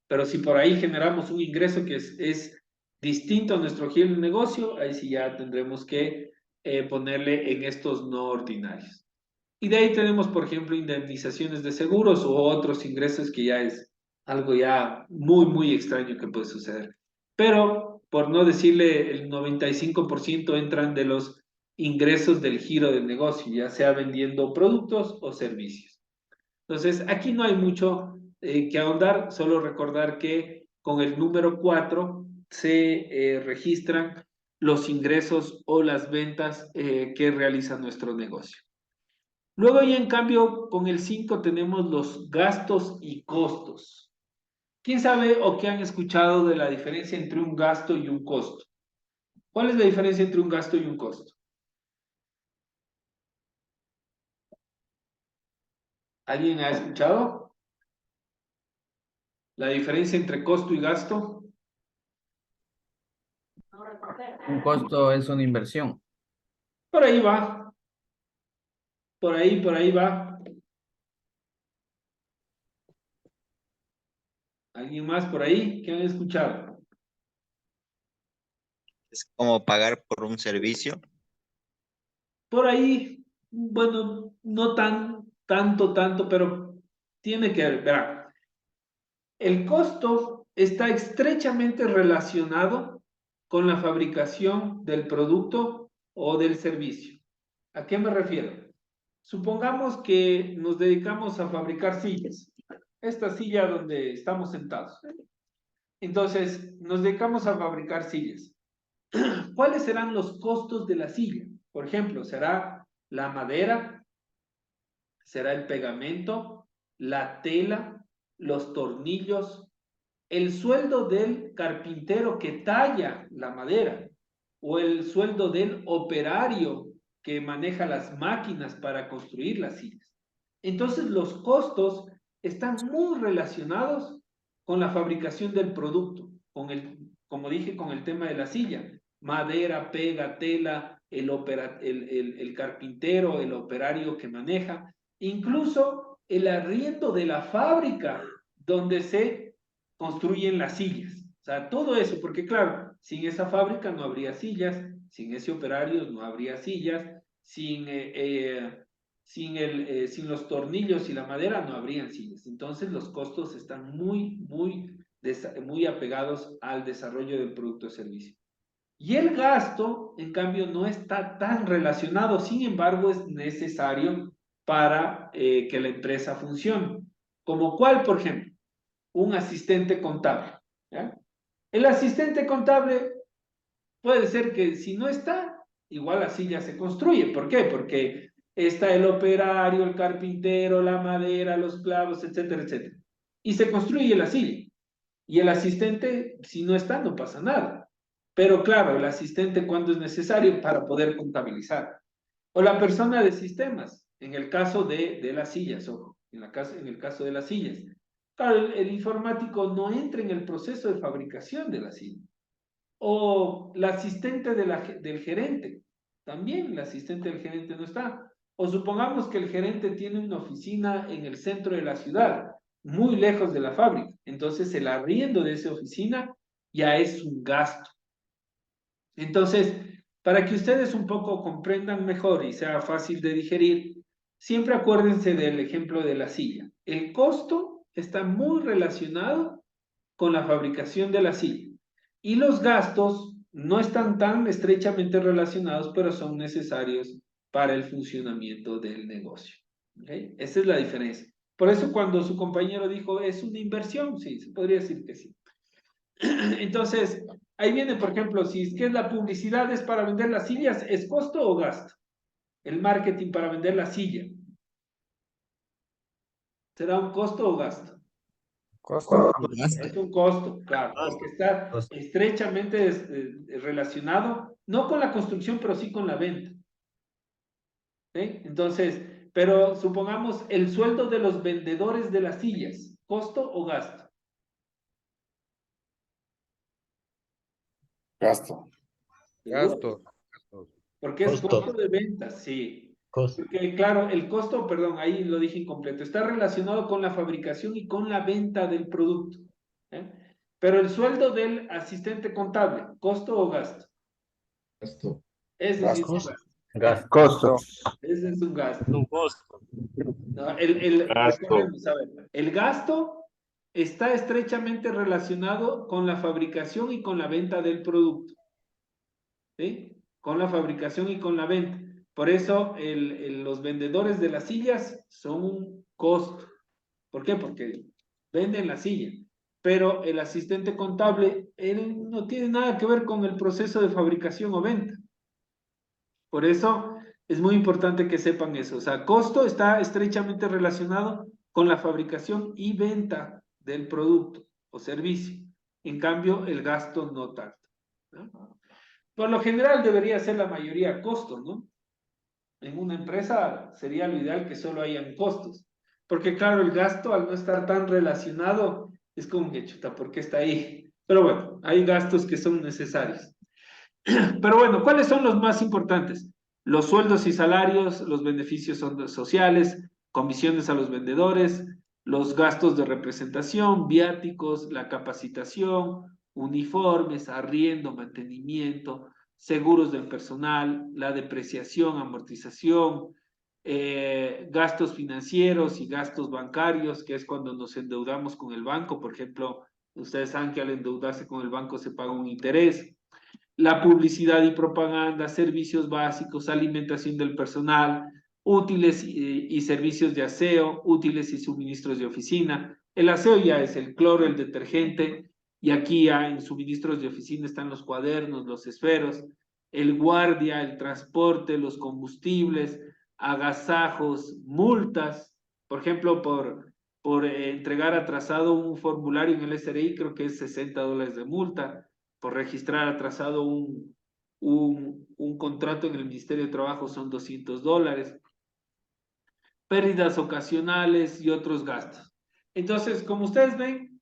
pero si por ahí generamos un ingreso que es distinto a nuestro giro del negocio, ahí sí ya tendremos que ponerle en estos no ordinarios. Y de ahí tenemos, por ejemplo, indemnizaciones de seguros u otros ingresos que ya es algo ya muy, muy extraño que puede suceder. Pero, por no decirle, el 95% entran de los ingresos del giro del negocio, ya sea vendiendo productos o servicios. Entonces, aquí no hay mucho que ahondar, solo recordar que con el número 4 se registran los ingresos o las ventas que realiza nuestro negocio. Luego ya en cambio con el 5 tenemos los gastos y costos. ¿Quién sabe o qué han escuchado de la diferencia entre un gasto y un costo? ¿Cuál es la diferencia entre un gasto y un costo? ¿Alguien ha escuchado? La diferencia entre costo y gasto. Un costo es una inversión. Por ahí va. Por ahí va. ¿Alguien más por ahí? ¿Qué han escuchado? Es como pagar por un servicio. Por ahí, bueno, no tanto, pero tiene que ver. Verá, el costo está estrechamente relacionado con la fabricación del producto o del servicio. ¿A qué me refiero? Supongamos que nos dedicamos a fabricar sillas. Esta silla donde estamos sentados. Entonces, nos dedicamos a fabricar sillas. ¿Cuáles serán los costos de la silla? Por ejemplo, ¿será la madera? ¿Será el pegamento? ¿La tela? ¿Los tornillos? ¿El sueldo del carpintero que talla la madera? ¿O el sueldo del operario que maneja las máquinas para construir las sillas? Entonces, los costos están muy relacionados con la fabricación del producto, como dije, con el tema de la silla. Madera, pega, tela, el carpintero, el operario que maneja, incluso el arriendo de la fábrica donde se construyen las sillas. O sea, todo eso, porque claro, sin esa fábrica no habría sillas, sin ese operario no habría sillas, sin los tornillos y la madera no habrían sillas. Entonces los costos están muy apegados al desarrollo del producto o servicio. Y el gasto, en cambio, no está tan relacionado, sin embargo, es necesario para que la empresa funcione. Como cuál, por ejemplo, un asistente contable. ¿Ya? El asistente contable puede ser que si no está, igual así ya se construye. ¿Por qué? Porque está el operario, el carpintero, la madera, los clavos, etcétera, etcétera. Y se construye la silla. Y el asistente, si no está, no pasa nada. Pero claro, el asistente cuando es necesario para poder contabilizar. O la persona de sistemas, en el caso de las sillas, ojo, en el caso de las sillas. Claro, el informático no entra en el proceso de fabricación de la silla. O la asistente del gerente, también la asistente del gerente no está. O supongamos que el gerente tiene una oficina en el centro de la ciudad, muy lejos de la fábrica. Entonces el arriendo de esa oficina ya es un gasto. Entonces, para que ustedes un poco comprendan mejor y sea fácil de digerir, siempre acuérdense del ejemplo de la silla. El costo está muy relacionado con la fabricación de la silla y los gastos no están tan estrechamente relacionados, pero son necesarios para el funcionamiento del negocio. ¿Okay? Esa es la diferencia. Por eso cuando su compañero dijo, es una inversión, sí, se podría decir que sí. Entonces, ahí viene, por ejemplo, si es que la publicidad es para vender las sillas, ¿es costo o gasto? El marketing para vender la silla. ¿Será un costo o gasto? Costo. Es un costo, claro, porque está estrechamente relacionado, no con la construcción, pero sí con la venta. ¿Sí? Entonces, pero supongamos el sueldo de los vendedores de las sillas, ¿costo o gasto? Gasto. ¿Seguro? Porque es costo de ventas, sí. Porque, claro, el costo, perdón, ahí lo dije incompleto, está relacionado con la fabricación y con la venta del producto. ¿Eh? Pero el sueldo del asistente contable, ¿costo o gasto? Gasto. Ese sí es un gasto. Costo. Ese es un gasto. Un costo. No, Gasto. recordemos, a ver, el gasto está estrechamente relacionado con la fabricación y con la venta del producto. ¿Sí? Con la fabricación y con la venta. Por eso los vendedores de las sillas son un costo. ¿Por qué? Porque venden la silla. Pero el asistente contable, él no tiene nada que ver con el proceso de fabricación o venta. Por eso es muy importante que sepan eso. O sea, costo está estrechamente relacionado con la fabricación y venta del producto o servicio. En cambio, el gasto no tanto, ¿no? Por lo general debería ser la mayoría costos, ¿no? En una empresa sería lo ideal que solo hayan costos. Porque claro, el gasto al no estar tan relacionado es como que chuta, ¿por qué está ahí? Pero bueno, hay gastos que son necesarios. Pero bueno, ¿cuáles son los más importantes? Los sueldos y salarios, los beneficios sociales, comisiones a los vendedores, los gastos de representación, viáticos, la capacitación, uniformes, arriendo, mantenimiento, seguros del personal, la depreciación, amortización, gastos financieros y gastos bancarios, que es cuando nos endeudamos con el banco. Por ejemplo, ustedes saben que al endeudarse con el banco se paga un interés. La publicidad y propaganda, servicios básicos, alimentación del personal, útiles y servicios de aseo, útiles y suministros de oficina. El aseo ya es el cloro, el detergente, y aquí ya en suministros de oficina están los cuadernos, los esferos, el guardia, el transporte, los combustibles, agasajos, multas, por ejemplo, por entregar atrasado un formulario en el SRI, creo que es $60 de multa, por registrar atrasado un contrato en el Ministerio de Trabajo son $200, pérdidas ocasionales y otros gastos. Entonces, como ustedes ven,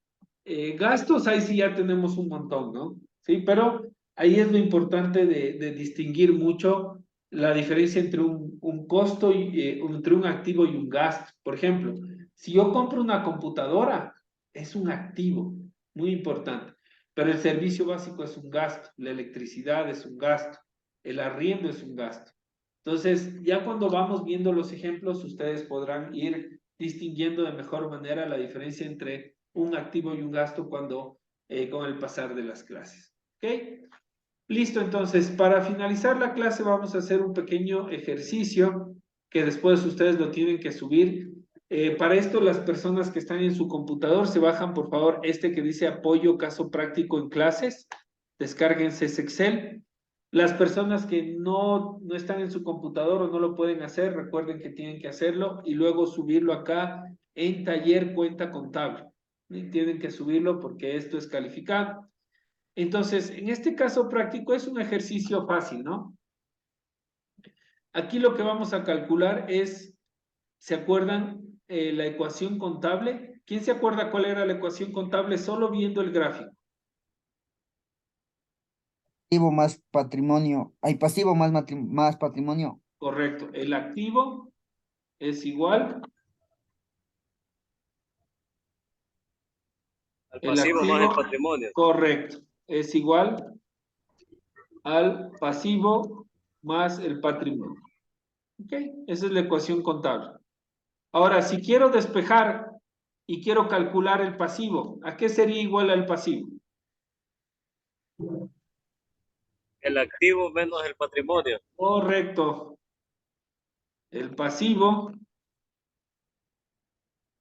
gastos ahí sí ya tenemos un montón, ¿no? Sí, pero ahí es lo importante de distinguir mucho la diferencia entre un costo y entre un activo y un gasto. Por ejemplo, si yo compro una computadora, es un activo muy importante, pero el servicio básico es un gasto, la electricidad es un gasto, el arriendo es un gasto. Entonces, ya cuando vamos viendo los ejemplos, ustedes podrán ir distinguiendo de mejor manera la diferencia entre un activo y un gasto cuando con el pasar de las clases. ¿Ok? Listo, entonces, para finalizar la clase vamos a hacer un pequeño ejercicio que después ustedes lo tienen que subir. Para esto, las personas que están en su computador se bajan, por favor, este que dice apoyo caso práctico en clases. Descárguense ese Excel. Las personas que no están en su computador o no lo pueden hacer, recuerden que tienen que hacerlo y luego subirlo acá en taller cuenta contable. Y tienen que subirlo porque esto es calificado. Entonces, en este caso práctico es un ejercicio fácil, ¿no? Aquí lo que vamos a calcular es, ¿se acuerdan la ecuación contable? ¿Quién se acuerda cuál era la ecuación contable solo viendo el gráfico? Activo más patrimonio. Hay pasivo más, más patrimonio. Correcto. El activo es igual. El El pasivo más el activo, patrimonio. correcto. Es igual al pasivo más el patrimonio. ¿Ok? Esa es la ecuación contable. Ahora, si quiero despejar y quiero calcular el pasivo, ¿a qué sería igual al pasivo? El activo menos el patrimonio. Correcto. El pasivo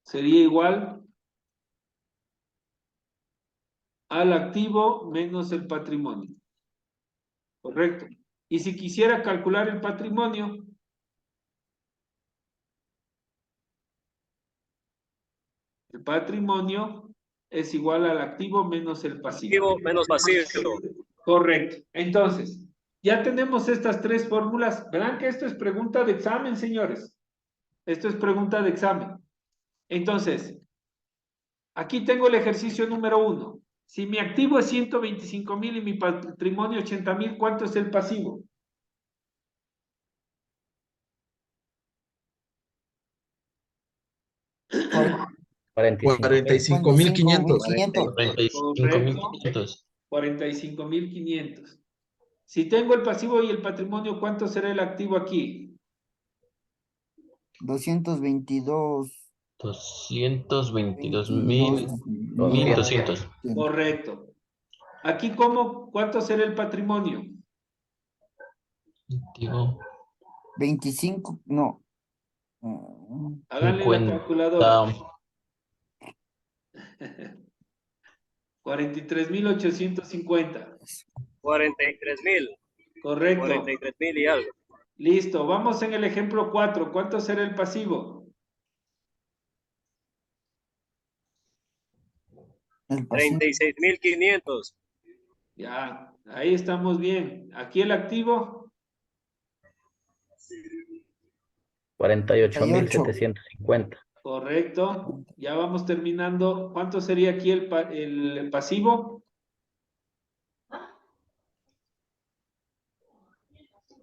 sería igual al activo menos el patrimonio. Correcto. Y si quisiera calcular el patrimonio, el patrimonio es igual al activo menos el pasivo. Activo menos pasivo. Correcto. Entonces, ya tenemos estas tres fórmulas. Verán que esto es pregunta de examen, señores. Esto es pregunta de examen. Entonces, aquí tengo el ejercicio número 1. Si mi activo es 125,000 y mi patrimonio 80,000, ¿cuánto es el pasivo? Cuarenta- 45.500. 45.500. 45.500. 45.500. Si tengo el pasivo y el patrimonio, ¿cuánto será el activo aquí? 222. 222.200. Correcto. Aquí, ¿cuánto será el patrimonio? Digo, 25, no. Háganle la calculadora. 43.850. 43,000. Correcto. 43,000 y algo. Listo. Vamos en el ejemplo 4. ¿Cuánto será el pasivo? El pasivo. 36,500. Ya, ahí estamos bien. Aquí el activo. 48.750. Correcto. Ya vamos terminando. ¿Cuánto sería aquí el pasivo?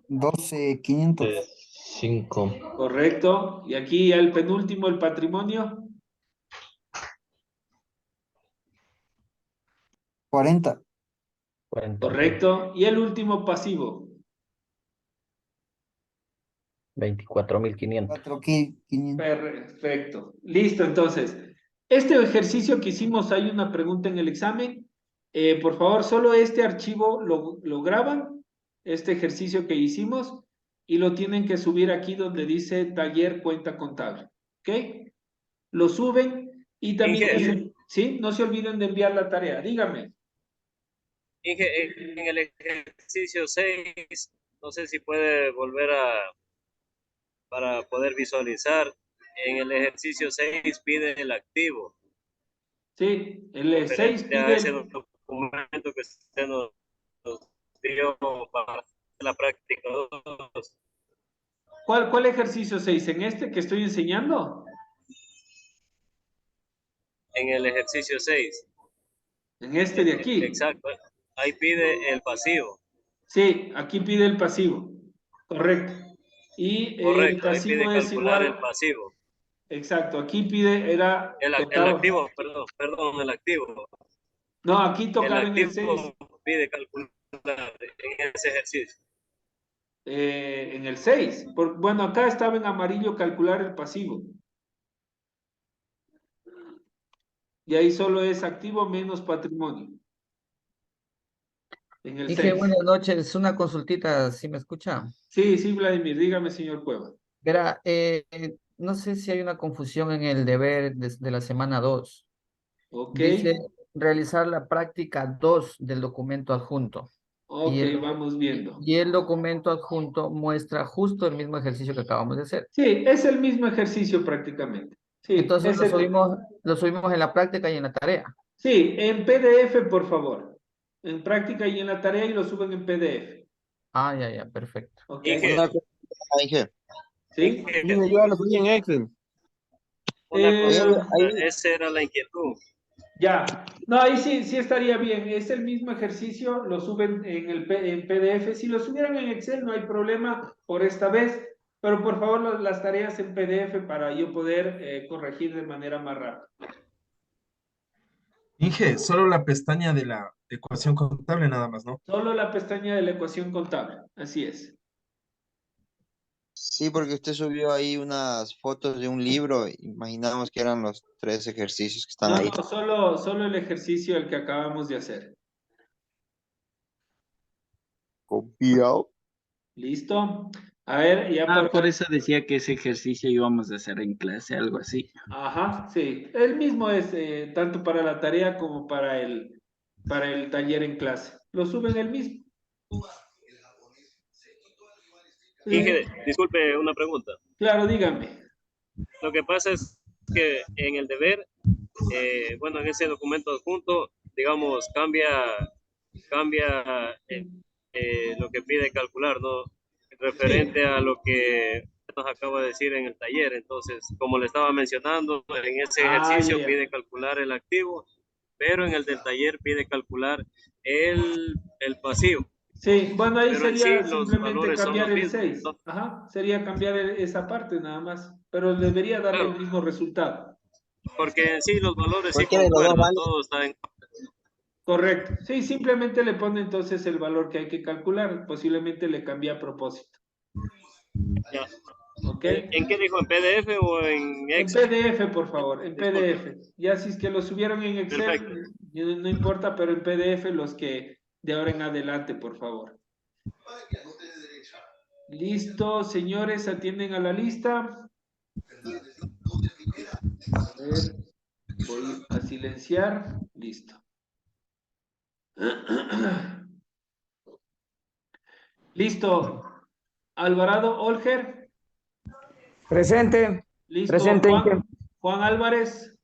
12.500. 5. Correcto. Y aquí ya el penúltimo, el patrimonio. 40. 40. Correcto. Y el último pasivo. 24.500. 4.500. Perfecto. Listo, entonces. Este ejercicio que hicimos, hay una pregunta en el examen. Por favor, solo este archivo lo graban, este ejercicio que hicimos, y lo tienen que subir aquí donde dice taller cuenta contable. ¿Ok? Lo suben y también, ¿sí? No se olviden de enviar la tarea. Dígame. En el ejercicio 6, no sé si puede volver para poder visualizar. En el ejercicio 6 pide el activo. Sí, el 6 Referente a pide ese documento que usted nos dio para la práctica 2. ¿Cuál ejercicio 6? ¿En este que estoy enseñando? En el ejercicio 6. En este de aquí. Exacto. Ahí pide el pasivo. Sí, aquí pide el pasivo. Correcto. Y el Correcto, ahí pasivo pide es calcular igual. el pasivo. Exacto, aquí pide, era. El activo, perdón, el activo. No, aquí El tocaba en el 6. activo pide calcular en ese ejercicio. En el 6. Bueno, acá estaba en amarillo calcular el pasivo. Y ahí solo es activo menos patrimonio. En el Dije, 6. buenas noches, una consultita, ¿sí me escucha? Sí, sí, Vladimir, dígame, señor Cueva. Verá, no sé si hay una confusión en el deber de la semana 2. Ok. Dice realizar la práctica 2 del documento adjunto. Ok, vamos viendo. Y el documento adjunto muestra justo el mismo ejercicio que acabamos de hacer. Sí, es el mismo ejercicio prácticamente. Sí, Entonces lo subimos en la práctica y en la tarea. Sí, en PDF, por favor. En práctica y en la tarea y lo suben en PDF. Ah, ya, perfecto. Ok. Inge. ¿Sí? Yo ya lo subí en Excel. Una Eh, consulta, esa era la inquietud. Ya, no, ahí sí, sí estaría bien. Es el mismo ejercicio, lo suben en PDF. Si lo subieran en Excel, no hay problema por esta vez, pero por favor las tareas en PDF para yo poder corregir de manera más rápida. Inge, solo la pestaña de la ecuación contable nada más, ¿no? Solo la pestaña de la ecuación contable, así es. Sí, porque usted subió ahí unas fotos de un libro. Imaginamos que eran los 3 ejercicios que están No, ahí. no, solo el ejercicio el que acabamos de hacer. Copiado. ¿Listo? A ver, ya Ah, para... por eso decía que ese ejercicio íbamos a hacer en clase, algo así. Ajá, sí. El mismo es tanto para la tarea como para el taller en clase. Lo suben el mismo. Inge, disculpe una pregunta. Claro, dígame. Lo que pasa es que en el deber, bueno, en ese documento adjunto, digamos, cambia lo que pide calcular, ¿no? Referente a lo que nos acaba de decir en el taller. Entonces, como le estaba mencionando, en ese ejercicio ya. pide calcular el activo, pero en el del taller pide calcular el pasivo. Sí, bueno, ahí Pero en sí sería los simplemente valores son cambiar los el mismos. 6. Ajá, sería cambiar esa parte nada más, pero debería darle Claro, el mismo resultado. porque en sí los valores sí Cualquiera de los dos concuerdan, vale. todo está en... Correcto. Sí, simplemente le pone entonces el valor que hay que calcular. Posiblemente le cambie a propósito. Ya. ¿Ok? ¿En qué dijo? ¿En PDF o en En Excel? PDF, por favor, en Disculpe. PDF. Ya si es que lo subieron en Perfecto. Excel, no importa, pero en PDF los que de ahora en adelante, por favor. Listo, señores, atienden a la lista. A ver, voy a silenciar. Listo. Listo. Alvarado Olger. Presente. Listo. Presente, Inge. Juan Álvarez.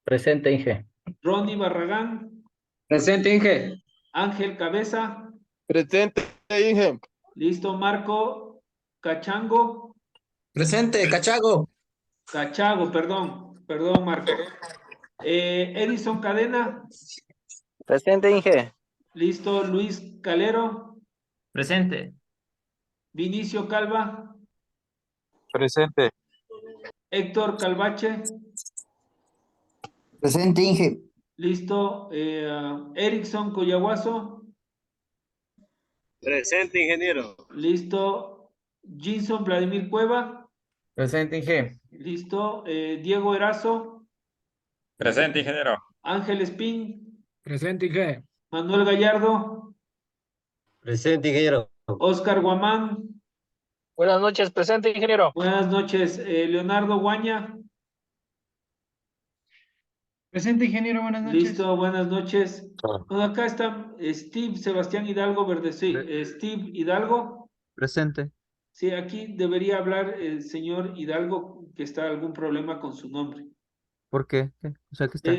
Presente, Inge. Ronnie Barragán. Presente, Inge. Ángel Cabeza. Presente, Inge. Listo. Marco Cachango. Presente, Cachago. Cachago, perdón, Marco. Edison Cadena. Presente, Inge. Listo. Luis Calero. Presente. Vinicio Calva. Presente. Héctor Calvache. Presente, Inge. Listo. Erickson Coyahuaso. Presente, ingeniero. Listo. Jinson Vladimir Cueva. Presente, Inge. Listo. Diego Erazo. Presente, ingeniero. Ángel Espín. Presente, Inge. Manuel Gallardo. Presente, ingeniero. Oscar Guamán. Buenas noches, presente, ingeniero. Buenas noches. Leonardo Guaña. Presente, ingeniero, buenas noches. Listo, buenas noches. Bueno, acá está Steve Sebastián Hidalgo Verde. Sí, Steve Hidalgo. Presente. Sí, aquí debería hablar el señor Hidalgo, que está algún problema con su nombre. ¿Por qué? O sea, ¿qué está?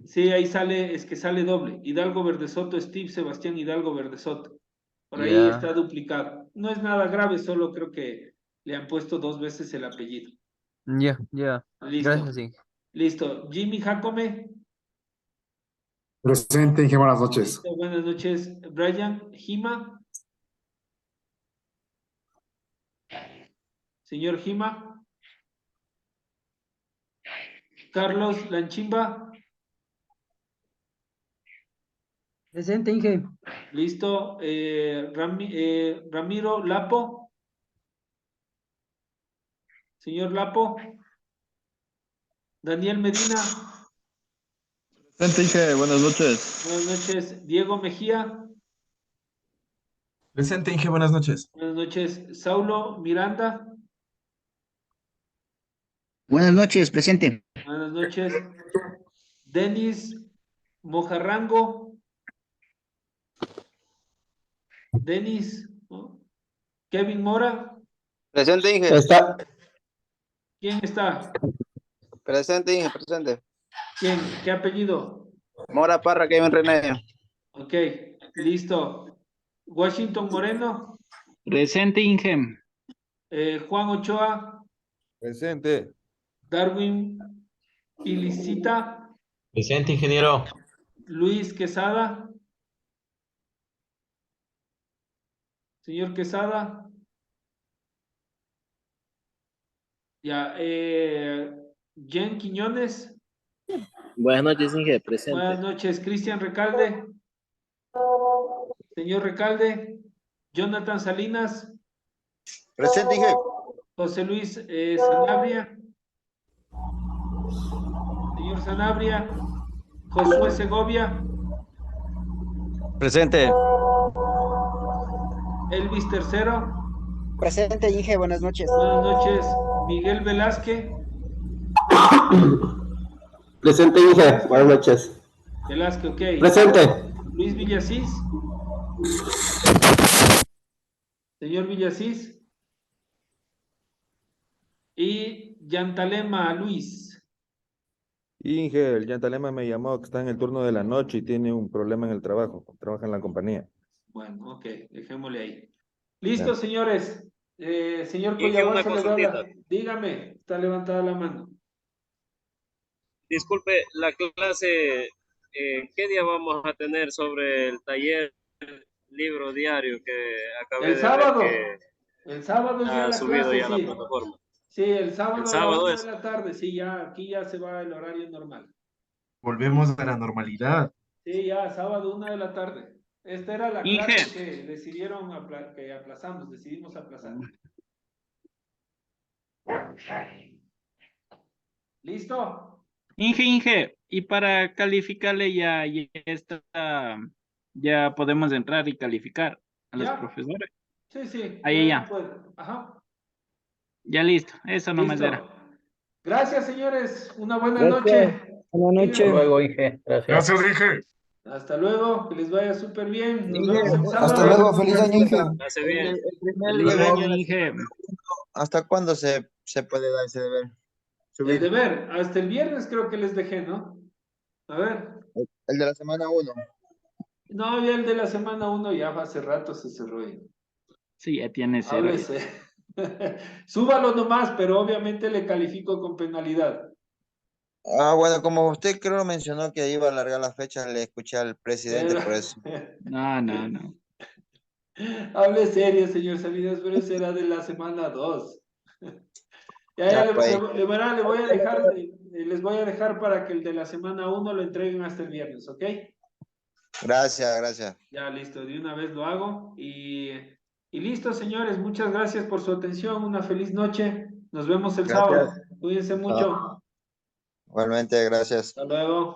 Sí, ahí sale, es que sale doble. Hidalgo Verde Soto, Steve Sebastián Hidalgo Verde Soto. Por ahí Ya. está duplicado. No es nada grave, solo creo que le han puesto 2 veces el apellido. Ya. Listo. Gracias, Inge. Listo. Jimmy Jacome. Presente, Inge, buenas noches. Listo, buenas noches. Brian Gima. Señor Gima. Carlos Lanchimba. Presente, Inge. Listo. Ramiro Lapo. Señor Lapo. Daniel Medina. Presente, Inge. Buenas noches. Buenas noches. Diego Mejía. Presente, Inge, buenas noches. Buenas noches. Saulo Miranda. Buenas noches, presente. Buenas noches. Denis Mojarrango. Denis. ¿no? Kevin Mora. Presente, Inge. Está. ¿Quién está? Presente, Inge, presente. ¿Quién? ¿Qué apellido? Mora Parra, Kevin René. Ok, listo. Washington Moreno. Presente, Inge. Juan Ochoa. Presente. Darwin Pilicita. Presente, ingeniero. Luis Quesada. Señor Quesada. Ya, Jen Quiñones. Buenas noches, Inge, Buenas presente. noches, Cristian Recalde. Señor Recalde. Jonathan Salinas. Presente, Inge. José Luis Sanabria. Señor Sanabria. Josué Segovia. Presente. Elvis Tercero. Presente, Inge, buenas noches. Buenas noches. Miguel Velázquez. Presente, Inge. Buenas noches. Velázquez, ok. Presente. Luis Villasís. Señor Villasís. Y Yantalema Luis. Inge, el Yantalema me llamó que está en el turno de la noche y tiene un problema en el trabajo. Trabaja en la compañía. Bueno, ok, dejémosle ahí. Listo, señores. Señor Inge, Collabor, una se le da la... consultita. Dígame, está levantada la mano. Disculpe, la clase, ¿qué día vamos a tener sobre el taller libro diario que acabé El de sábado. ver que El sábado es ya ha la subido clase, ya a la sí. plataforma? Sí, el sábado El a la sábado 1 de es. la tarde, sí, ya, aquí ya se va el horario normal. Volvemos a la normalidad. Sí, ya, sábado 1 de la tarde. Esta era la Inge. clase que decidieron que aplazamos, decidimos aplazar. ¿Listo? Inge, y para calificarle ya está, ya podemos entrar y calificar a los Ya. profesores. Sí, sí, Ahí ya, puede. Ajá. ya listo, eso nomás Listo. era. Gracias, señores. Una buena Gracias. noche. Buenas noches. Hasta luego, Inge. Gracias. Gracias, Inge. Hasta luego, que les vaya súper bien. Nos Inge, vemos el hasta Hasta sábado. luego, feliz año, Inge. Hace bien. El primer Feliz deber, año, Inge. ¿hasta cuándo se puede dar ese deber? El Subir. deber, hasta el viernes creo que les dejé, ¿no? A ver. El de la semana 1. No, ya el de la semana 1 ya hace rato se cerró. Sí, ya tiene 0. Háblese. Súbalo nomás, pero obviamente le califico con penalidad. Ah, bueno, como usted creo mencionó que iba a alargar la fecha, le escuché al presidente por eso. No. Hable serio, señor Salinas, pero ese era de la semana 2. Ya Ya, pues. le voy a dejar, les voy a dejar para que el de la semana 1 lo entreguen hasta el viernes, ¿ok? Gracias. Ya, listo, de una vez lo hago. Y listo, señores, muchas gracias por su atención. Una feliz noche. Nos vemos el sábado. Cuídense mucho. Igualmente, gracias. Hasta luego.